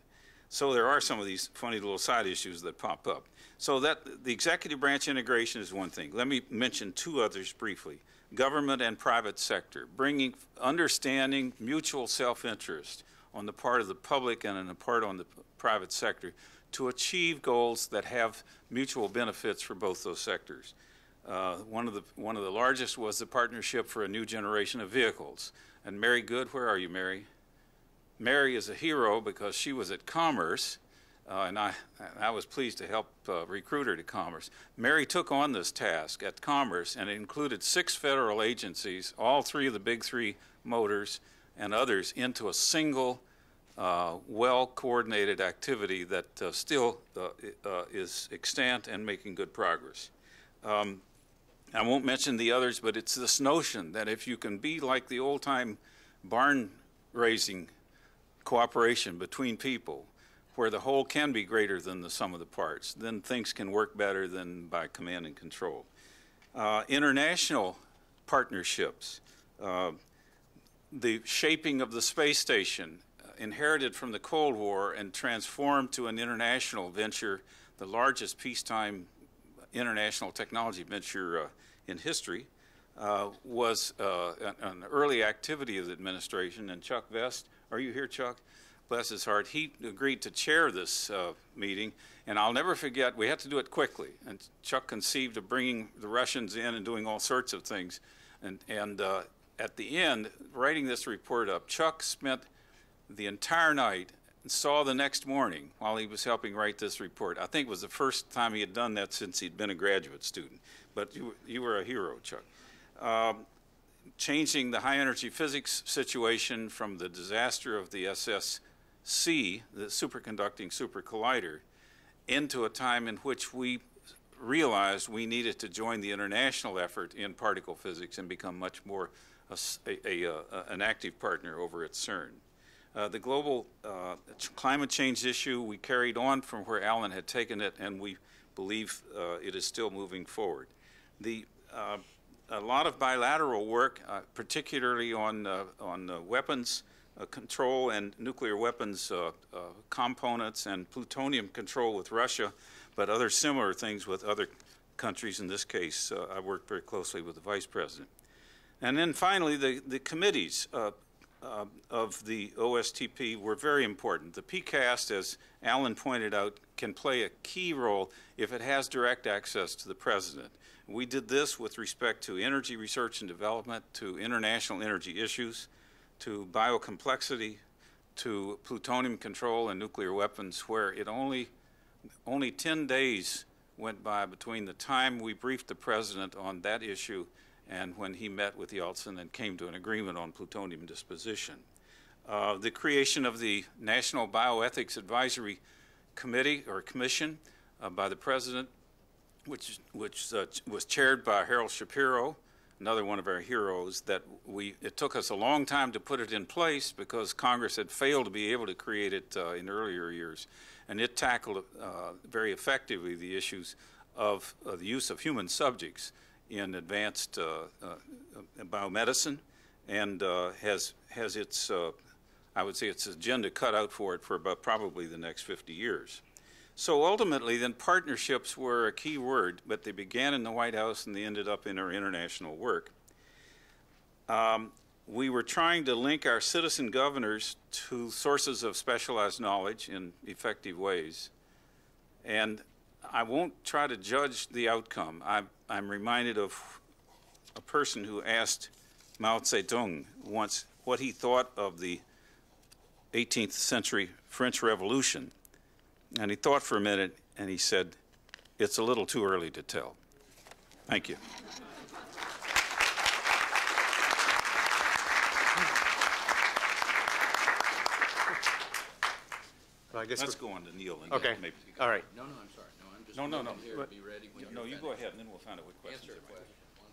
So there are some of these funny little side issues that pop up. So that the executive branch integration is one thing. Let me mention 2 others briefly. Government and private sector, bringing understanding mutual self-interest on the part of the public and on the part on the private sector to achieve goals that have mutual benefits for both those sectors. One of the largest was the Partnership for a New Generation of Vehicles. And Mary Good, where are you, Mary? Mary is a hero because she was at Commerce, and I was pleased to help recruit her to Commerce. Mary took on this task at Commerce, and it included 6 federal agencies, all 3 of the big 3 motors and others, into a single well-coordinated activity that still is extant and making good progress. I won't mention the others, but it's this notion that if you can be like the old-time barn-raising cooperation between people, where the whole can be greater than the sum of the parts, then things can work better than by command and control. International partnerships, the shaping of the space station, inherited from the Cold War and transformed to an international venture, the largest peacetime international technology venture in history, was an early activity of the administration. And Chuck Vest, are you here, Chuck? Bless his heart, he agreed to chair this meeting. And I'll never forget, we had to do it quickly. And Chuck conceived of bringing the Russians in and doing all sorts of things. And at the end, writing this report up, Chuck spent the entire night and saw the next morning while he was helping write this report. I think it was the first time he had done that since he'd been a graduate student. But you were a hero, Chuck. Changing the high-energy physics situation from the disaster of the SSC, the superconducting super collider, into a time in which we realized we needed to join the international effort in particle physics and become much more an active partner over at CERN. The global climate change issue, we carried on from where Allan had taken it, and we believe it is still moving forward. A lot of bilateral work, particularly on weapons control and nuclear weapons components and plutonium control with Russia, but other similar things with other countries. In this case, I worked very closely with the Vice President. And then finally, the committees of the OSTP were very important. The PCAST, as Allan pointed out, can play a key role if it has direct access to the President. We did this with respect to energy research and development, to international energy issues, to biocomplexity, to plutonium control and nuclear weapons, where it only 10 days went by between the time we briefed the President on that issue and when he met with Yeltsin and came to an agreement on plutonium disposition. The creation of the National Bioethics Advisory committee or commission by the president, which was chaired by Harold Shapiro, another one of our heroes, that it took us a long time to put it in place because Congress had failed to be able to create it in earlier years. And it tackled very effectively the issues of the use of human subjects in advanced biomedicine, and has its, I would say, its agenda cut out for it for about probably the next 50 years. So ultimately, then partnerships were a key word, but they began in the White House and they ended up in our international work. We were trying to link our citizen governors to sources of specialized knowledge in effective ways. And I won't try to judge the outcome. I'm reminded of a person who asked Mao Zedong once what he thought of the 18th century French Revolution. And he thought for a minute, and he said, "It's a little too early to tell." Thank you. Well, I guess let's go on to Neal. And okay. Maybe all right. No, I'm sorry. No, I'm just no. here to be ready when no, you go ahead, and then we'll find out what questions. Answer a question. One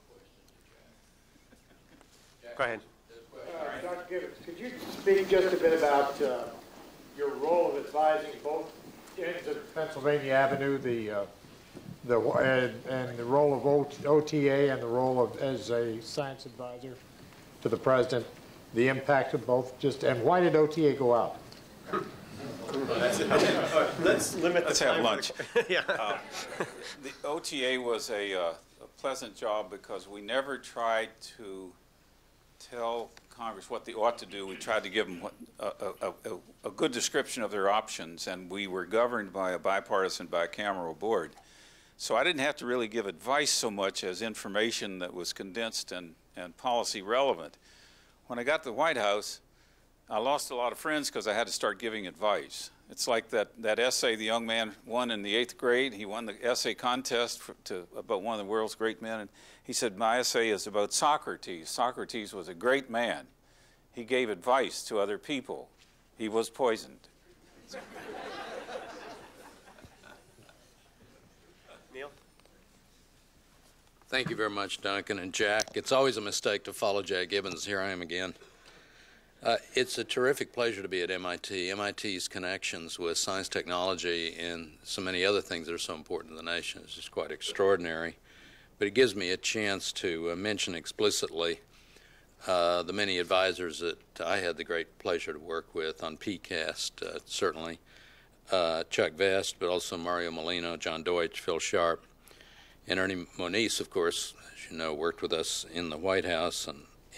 question. Go ahead. Dr. Gibbons, could you speak just a bit about your role of advising both ends of Pennsylvania Avenue, and the role of OTA and the role of as a science advisor to the president, the impact of both, and why did OTA go out? Let's limit the time. Have lunch. Yeah. The OTA was a pleasant job because we never tried to tell Congress what they ought to do. We tried to give them a good description of their options, and we were governed by a bipartisan bicameral board. So I didn't have to really give advice so much as information that was condensed and policy relevant. When I got to the White House, I lost a lot of friends because I had to start giving advice. It's like that essay the young man won in the 8th grade. He won the essay contest about one of the world's great men. And he said, "My essay is about Socrates. Socrates was a great man. He gave advice to other people. He was poisoned." Neal? Thank you very much, Duncan and Jack. It's always a mistake to follow Jack Gibbons. Here I am again. It's a terrific pleasure to be at MIT. MIT's connections with science, technology, and so many other things that are so important to the nation is just quite extraordinary. But it gives me a chance to mention explicitly the many advisors that I had the great pleasure to work with on PCAST, certainly Chuck Vest, but also Mario Molino, John Deutsch, Phil Sharp, and Ernie Moniz, of course, as you know, worked with us in the White House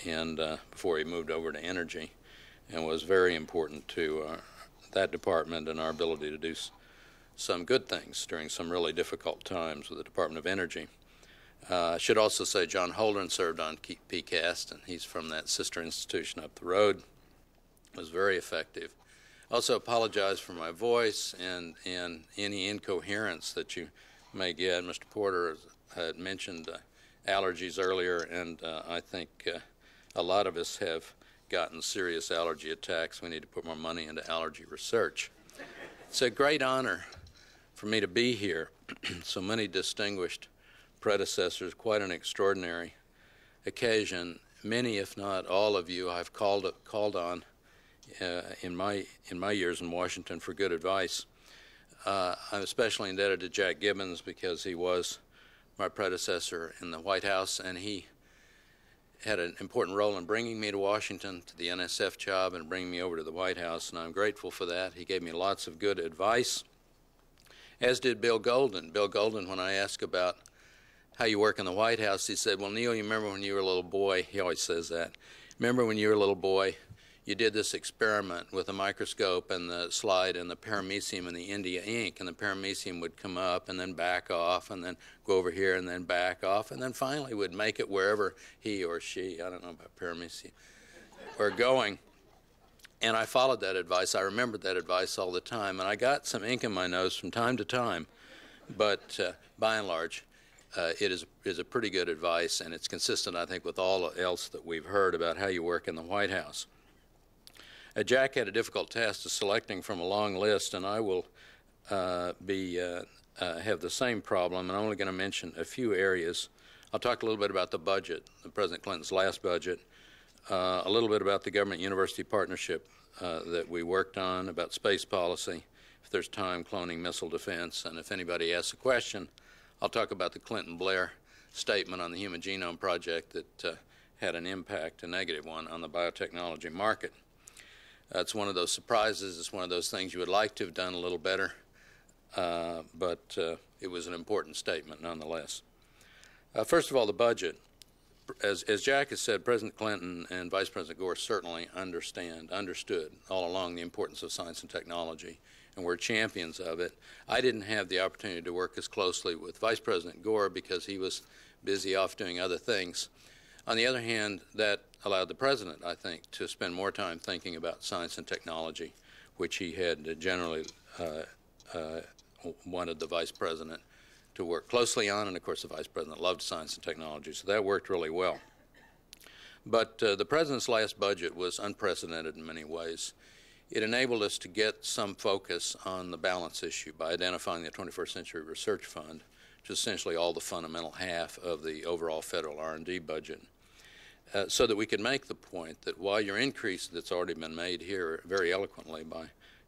and before he moved over to energy, and was very important to that department and our ability to do some good things during some really difficult times with the Department of Energy. I should also say John Holdren served on PCAST, and he's from that sister institution up the road. It was very effective. Also apologize for my voice and any incoherence that you may get. Mr. Porter had mentioned allergies earlier, and I think a lot of us have gotten serious allergy attacks. We need to put more money into allergy research. It's a great honor for me to be here. So many distinguished predecessors, quite an extraordinary occasion. Many, if not all of you, I've called on in my years in Washington for good advice. I'm especially indebted to Jack Gibbons because he was my predecessor in the White House, and he had an important role in bringing me to Washington, to the NSF job, and bringing me over to the White House, and I'm grateful for that. He gave me lots of good advice, as did Bill Golden. Bill Golden, when I asked about how you work in the White House, he said, "Well, Neal, you remember when you were a little boy," he always says that, "remember when you were a little boy, you did this experiment with a microscope and the slide and the paramecium and the India ink, and the paramecium would come up and then back off and then go over here and then back off and then finally would make it wherever he or she, I don't know about paramecium, were going." And I followed that advice. I remembered that advice all the time, and I got some ink in my nose from time to time, but by and large, it is a pretty good advice, and it's consistent, I think, with all else that we've heard about how you work in the White House. Jack had a difficult task of selecting from a long list, and I will have the same problem, and I'm only going to mention a few areas. I'll talk a little bit about the budget, President Clinton's last budget, a little bit about the government-university partnership that we worked on, about space policy, if there's time, cloning, missile defense, and if anybody asks a question, I'll talk about the Clinton-Blair statement on the Human Genome Project that had an impact, a negative one, on the biotechnology market. It's one of those surprises. It's one of those things you would like to have done a little better, but it was an important statement nonetheless. First of all, the budget. As Jack has said, President Clinton and Vice President Gore certainly understood all along the importance of science and technology, and were champions of it. I didn't have the opportunity to work as closely with Vice President Gore because he was busy off doing other things. On the other hand, that allowed the President, I think, to spend more time thinking about science and technology, which he had generally wanted the Vice President to work closely on, and of course the Vice President loved science and technology, so that worked really well. But the President's last budget was unprecedented in many ways. It enabled us to get some focus on the balance issue by identifying the 21st Century Research Fund, which is essentially all the fundamental half of the overall federal R&D budget, so that we could make the point that while your increase that's already been made here very eloquently by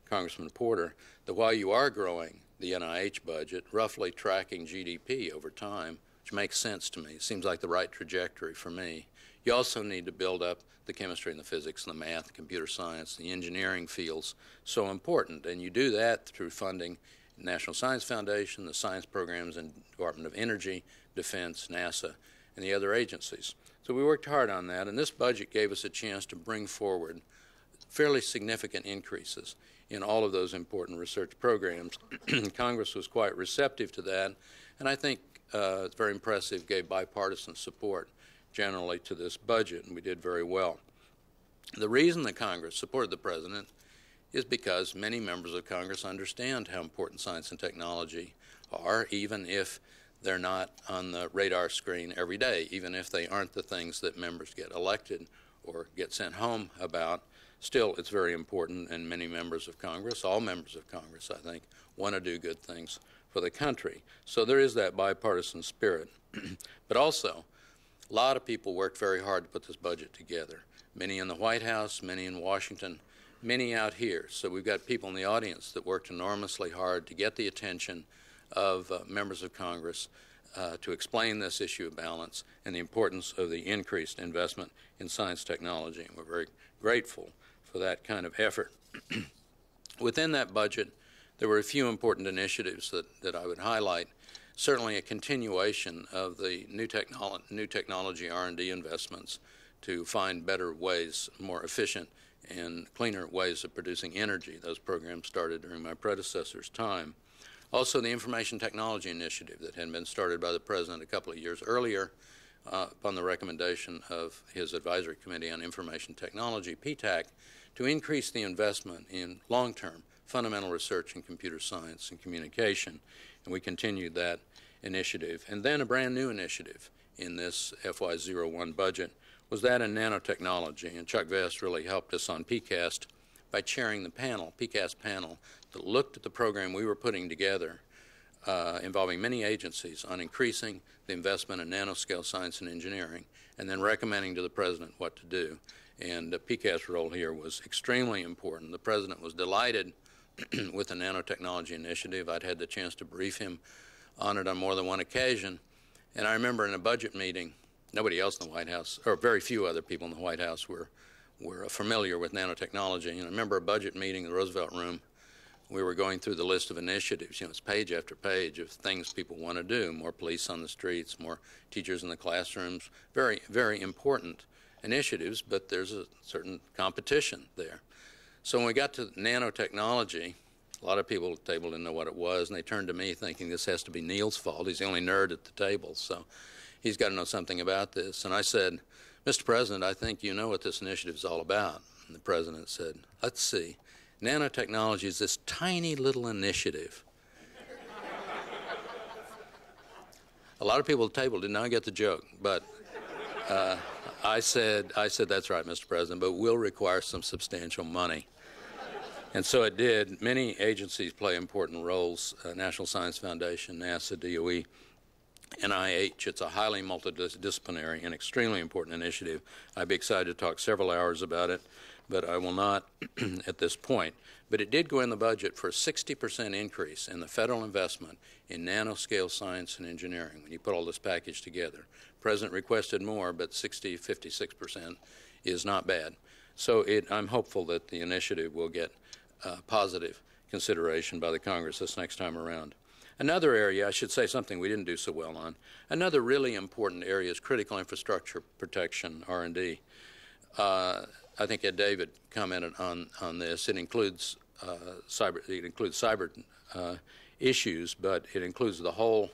Congressman Porter, that while you are growing the NIH budget, roughly tracking GDP over time, which makes sense to me. It seems like the right trajectory for me. You also need to build up the chemistry and the physics and the math, the computer science, the engineering fields, so important. And you do that through funding the National Science Foundation, the science programs in Department of Energy, Defense, NASA, and the other agencies. So we worked hard on that, and this budget gave us a chance to bring forward fairly significant increases in all of those important research programs. Congress was quite receptive to that, and I think it's very impressive, gave bipartisan support generally to this budget, and we did very well. The reason that Congress supported the President is because many members of Congress understand how important science and technology are, even if they're not on the radar screen every day, even if they aren't the things that members get elected or get sent home about. Still, it's very important, and many members of Congress, all members of Congress, I think, want to do good things for the country. So there is that bipartisan spirit. But also, a lot of people worked very hard to put this budget together. Many in the White House, many in Washington, many out here. So we've got people in the audience that worked enormously hard to get the attention of members of Congress to explain this issue of balance and the importance of the increased investment in science technology. And we're very grateful for that kind of effort. Within that budget, there were a few important initiatives that I would highlight. Certainly a continuation of the new technology R&D investments to find better ways, more efficient and cleaner ways of producing energy. Those programs started during my predecessor's time. Also, the Information Technology Initiative that had been started by the President a couple of years earlier upon the recommendation of his Advisory Committee on Information Technology, PTAC, to increase the investment in long-term fundamental research in computer science and communication. And we continued that initiative. And then a brand new initiative in this FY01 budget was that in nanotechnology. And Chuck Vest really helped us on PCAST by chairing the panel, PCAST panel, that looked at the program we were putting together involving many agencies on increasing the investment in nanoscale science and engineering, and then recommending to the President what to do. And PCAST's role here was extremely important. The President was delighted with the Nanotechnology Initiative. I'd had the chance to brief him on it on more than one occasion. And I remember in a budget meeting, nobody else in the White House, or very few other people in the White House were familiar with nanotechnology. And I remember a budget meeting in the Roosevelt Room. We were going through the list of initiatives. You know, it's page after page of things people want to do. More police on the streets, more teachers in the classrooms. Very, very important initiatives, but there's a certain competition there. So when we got to nanotechnology, a lot of people at the table didn't know what it was, and they turned to me thinking this has to be Neal's fault. He's the only nerd at the table, so he's got to know something about this. And I said, Mr. President, I think you know what this initiative is all about. And the President said, let's see. Nanotechnology is this tiny little initiative. A lot of people at the table did not get the joke, but I said, that's right, Mr. President, but we'll require some substantial money. And so it did. Many agencies play important roles, National Science Foundation, NASA, DOE, NIH. It's a highly multidisciplinary and extremely important initiative. I'd be excited to talk several hours about it, but I will not at this point. But it did go in the budget for a 60% increase in the federal investment in nanoscale science and engineering when you put all this package together. The President requested more, but 56% is not bad. So I'm hopeful that the initiative will get positive consideration by the Congress this next time around. Another area, I should say something we didn't do so well on, another really important area is critical infrastructure protection, R&D. I think Ed David commented on this. It includes cyber issues, but it includes the whole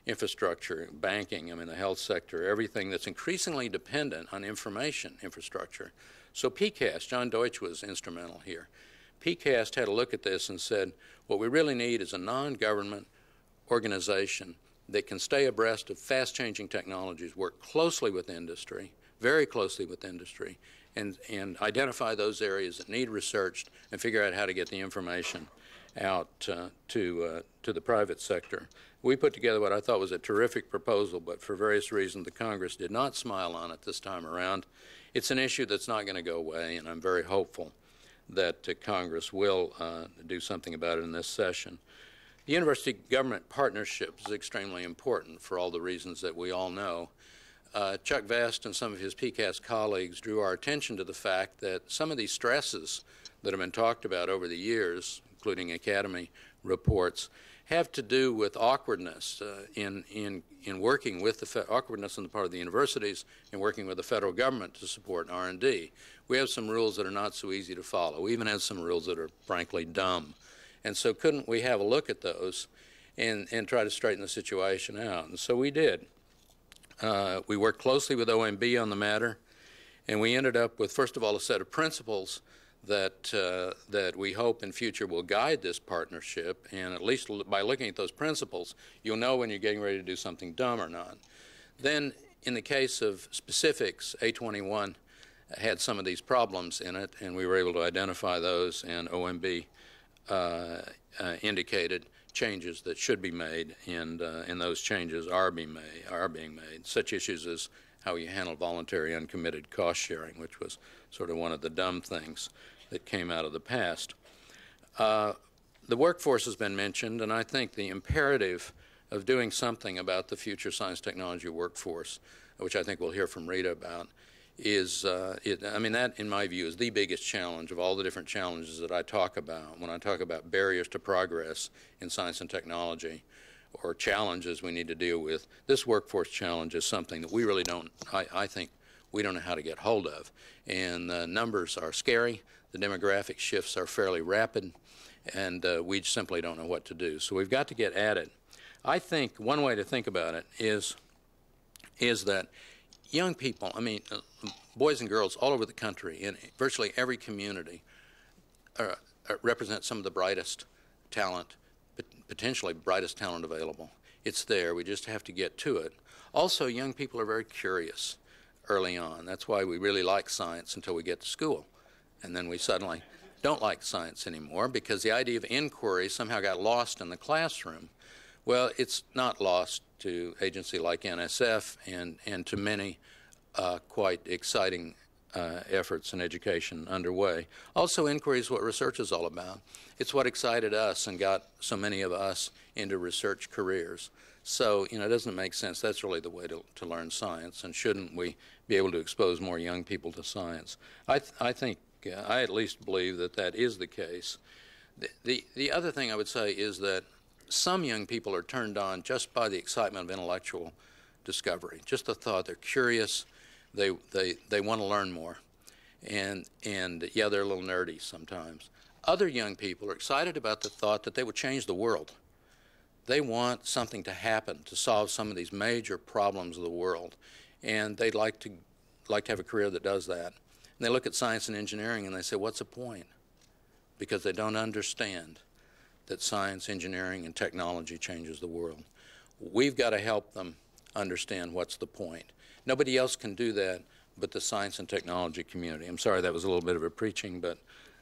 infrastructure, banking, I mean the health sector, everything that's increasingly dependent on information infrastructure. So PCAST, John Deutsch was instrumental here. PCAST had a look at this and said, what we really need is a non-government organization that can stay abreast of fast-changing technologies, work closely with industry, very closely with industry, and identify those areas that need researched and figure out how to get the information out to the private sector. We put together what I thought was a terrific proposal, but for various reasons the Congress did not smile on it this time around. It's an issue that's not going to go away, and I'm very hopeful that Congress will do something about it in this session. The university-government partnership is extremely important for all the reasons that we all know. Chuck Vest and some of his PCAST colleagues drew our attention to the fact that some of these stresses that have been talked about over the years, including Academy reports, have to do with awkwardness in working with the awkwardness on the part of the universities in working with the federal government to support R&D. We have some rules that are not so easy to follow. We even have some rules that are frankly dumb. And so couldn't we have a look at those and try to straighten the situation out? And so we did. We worked closely with OMB on the matter, and we ended up with, first of all, a set of principles that we hope in future will guide this partnership, and at least by looking at those principles, you'll know when you're getting ready to do something dumb or not. Then, in the case of specifics, A21 had some of these problems in it, and we were able to identify those, and OMB indicated changes that should be made, and those changes are being made. Such issues as how you handle voluntary uncommitted cost sharing, which was sort of one of the dumb things that came out of the past. The workforce has been mentioned, and I think the imperative of doing something about the future science technology workforce, which I think we'll hear from Rita about, is, I mean, that in my view is the biggest challenge of all the different challenges that I talk about when I talk about barriers to progress in science and technology or challenges we need to deal with. This workforce challenge is something that we really don't, I think, we don't know how to get hold of. And the numbers are scary, the demographic shifts are fairly rapid, and we simply don't know what to do. So we've got to get at it. I think one way to think about it is that young people, I mean, boys and girls all over the country, in virtually every community, represent some of the brightest talent, potentially brightest talent available. It's there. We just have to get to it. Also, young people are very curious early on. That's why we really like science until we get to school. And then we suddenly don't like science anymore because the idea of inquiry somehow got lost in the classroom. Well, it's not lost to agency like NSF and to many quite exciting efforts in education underway. Also, inquiry is what research is all about. It's what excited us and got so many of us into research careers. So, you know, it doesn't make sense. That's really the way to learn science, and shouldn't we be able to expose more young people to science? I think, I at least believe that that is the case. The other thing I would say is that some young people are turned on just by the excitement of intellectual discovery, just the thought. They're curious, they want to learn more, and yeah, they're a little nerdy sometimes. Other young people are excited about the thought that they would change the world. They want something to happen to solve some of these major problems of the world, and they'd like to have a career that does that. And they look at science and engineering and they say, what's the point? Because they don't understand that science, engineering, and technology changes the world. We've got to help them understand what's the point. Nobody else can do that but the science and technology community. I'm sorry that was a little bit of a preaching, but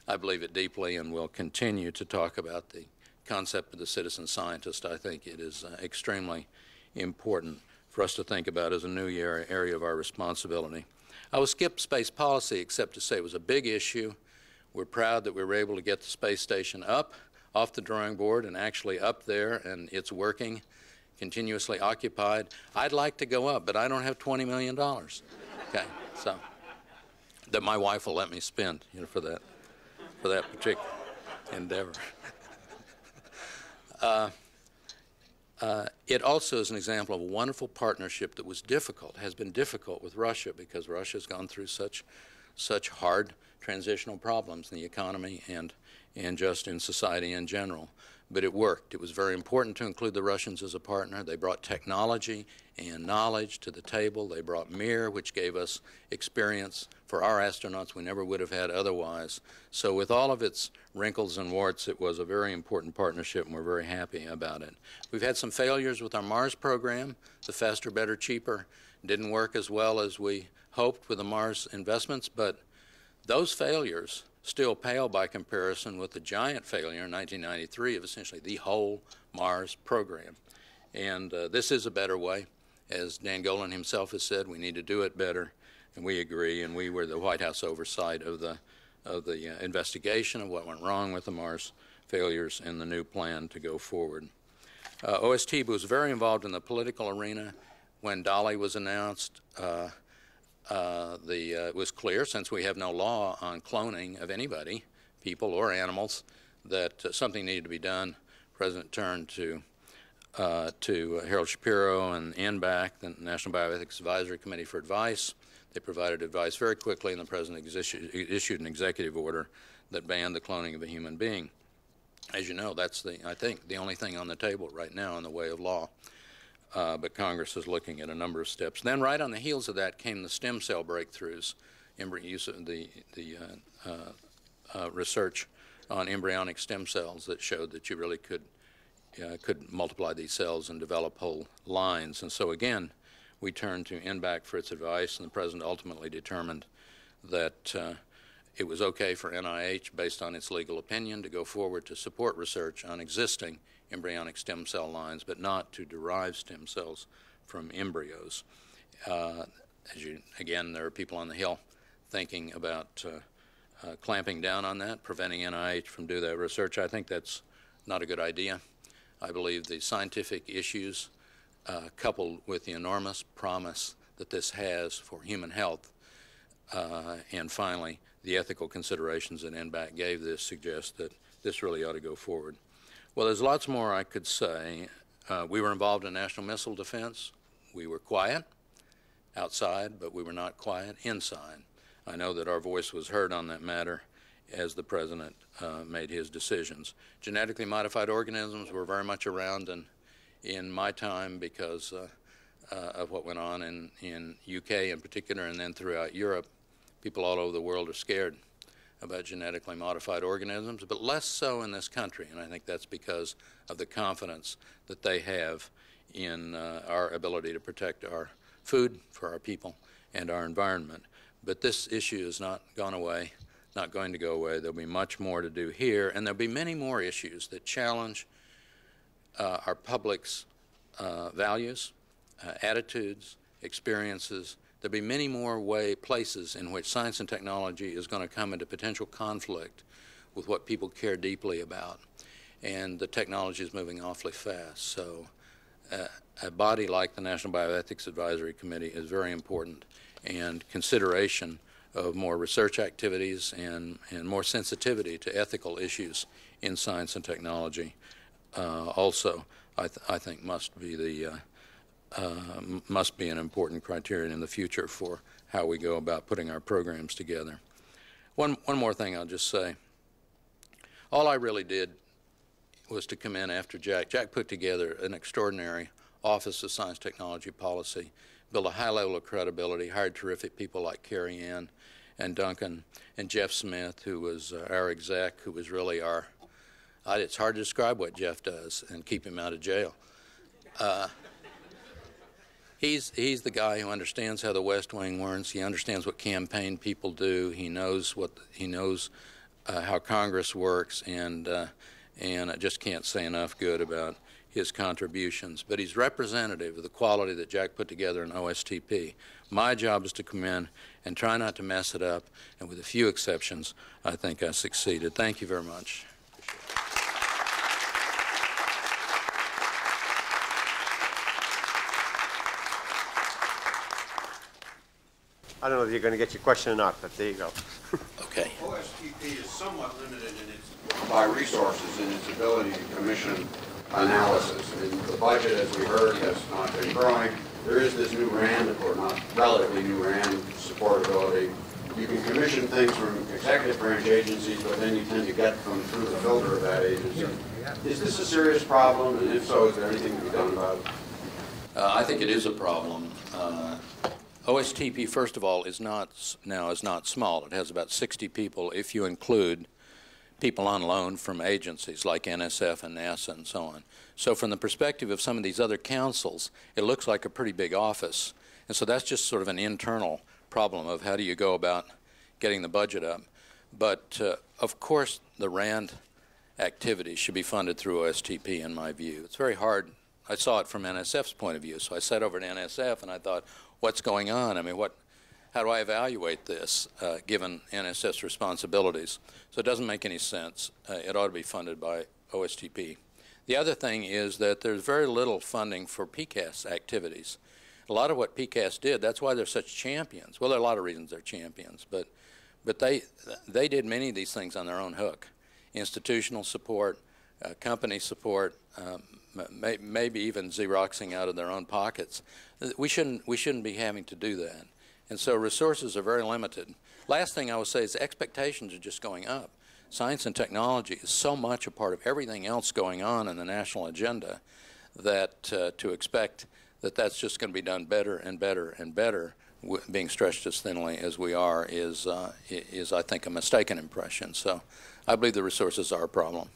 I believe it deeply and will continue to talk about the concept of the citizen scientist. I think it is extremely important for us to think about as a new area of our responsibility. I will skip space policy except to say it was a big issue. We're proud that we were able to get the space station up off the drawing board and actually up there, and it's working, continuously occupied. I'd like to go up, but I don't have $20 million, okay, so that my wife will let me spend, you know, for that particular endeavor. It also is an example of a wonderful partnership that was difficult, has been difficult with Russia, because Russia has gone through such hard transitional problems in the economy and just in society in general. But it worked. It was very important to include the Russians as a partner. They brought technology and knowledge to the table. They brought Mir, which gave us experience for our astronauts we never would have had otherwise. So with all of its wrinkles and warts, it was a very important partnership, and we're very happy about it. We've had some failures with our Mars program. The faster, better, cheaper didn't work as well as we hoped with the Mars investments, but those failures still pale by comparison with the giant failure in 1993 of essentially the whole Mars program. And this is a better way. As Dan Golan himself has said, we need to do it better, and we agree, and we were the White House oversight of the investigation of what went wrong with the Mars failures and the new plan to go forward. OSTP was very involved in the political arena. When Dolly was announced, it was clear, since we have no law on cloning of anybody, people or animals, that something needed to be done. The President turned to Harold Shapiro and NBAC, the National Bioethics Advisory Committee, for advice. They provided advice very quickly, and the President issued an executive order that banned the cloning of a human being. As you know, that's, I think, the only thing on the table right now in the way of law. But Congress is looking at a number of steps. Then right on the heels of that came the stem cell breakthroughs, use of the research on embryonic stem cells that showed that you really could multiply these cells and develop whole lines. And so again, we turned to NBAC for its advice, and the President ultimately determined that it was okay for NIH, based on its legal opinion, to go forward to support research on existing embryonic stem cell lines, but not to derive stem cells from embryos. Again, there are people on the Hill thinking about clamping down on that, preventing NIH from doing that research. I think that's not a good idea. I believe the scientific issues, coupled with the enormous promise that this has for human health, and finally, the ethical considerations that NBAC gave this, suggest that this really ought to go forward. Well, there's lots more I could say. We were involved in national missile defense. We were quiet outside, but we were not quiet inside. I know that our voice was heard on that matter as the President made his decisions. Genetically modified organisms were very much around in my time because of what went on in UK in particular, and then throughout Europe. People all over the world are scared about genetically modified organisms, but less so in this country, and I think that's because of the confidence that they have in our ability to protect our food for our people and our environment. But this issue has not gone away, not going to go away. There'll be much more to do here, and there'll be many more issues that challenge our public's values, attitudes, experiences. There'll be many more places in which science and technology is going to come into potential conflict with what people care deeply about. And the technology is moving awfully fast. So a body like the National Bioethics Advisory Committee is very important, and consideration of more research activities and more sensitivity to ethical issues in science and technology also, I think, must be an important criterion in the future for how we go about putting our programs together. One more thing I'll just say. All I really did was to come in after Jack. Jack put together an extraordinary Office of Science Technology Policy, built a high level of credibility, hired terrific people like Carrie Ann and Duncan and Jeff Smith, who was our exec, who was really our, it's hard to describe what Jeff does and keep him out of jail. He's the guy who understands how the West Wing works. He understands what campaign people do. He knows how Congress works, and I just can't say enough good about his contributions. But he's representative of the quality that Jack put together in OSTP. My job is to come in and try not to mess it up, and with a few exceptions, I think I succeeded. Thank you very much. I don't know if you're going to get your question or not, but there you go. Okay. OSTP is somewhat limited by resources in its ability to commission analysis. I mean, the budget, as we heard, has not been growing. There is this new RAND, or not relatively new RAND supportability. You can commission things from executive branch agencies, but then you tend to get them through the filter of that agency. Is this a serious problem? And if so, is there anything to be done about it? I think it is a problem. OSTP, first of all, is not small. It has about 60 people if you include people on loan from agencies like NSF and NASA and so on. So from the perspective of some of these other councils, it looks like a pretty big office. And so that's just sort of an internal problem of how do you go about getting the budget up. But of course, the RAND activities should be funded through OSTP in my view. It's very hard. I saw it from NSF's point of view. So I sat over at NSF and I thought, what's going on? I mean, how do I evaluate this given NSF's responsibilities? So it doesn't make any sense. It ought to be funded by OSTP. The other thing is that there's very little funding for PCAS activities. A lot of what PCAS did, that's why they're such champions. Well, there are a lot of reasons they're champions, but they did many of these things on their own hook. Institutional support, company support, maybe even Xeroxing out of their own pockets. We shouldn't be having to do that. And so resources are very limited. Last thing I would say is expectations are just going up. Science and technology is so much a part of everything else going on in the national agenda that to expect that that's just going to be done better and better and better, being stretched as thinly as we are, is I think, a mistaken impression. So I believe the resources are a problem.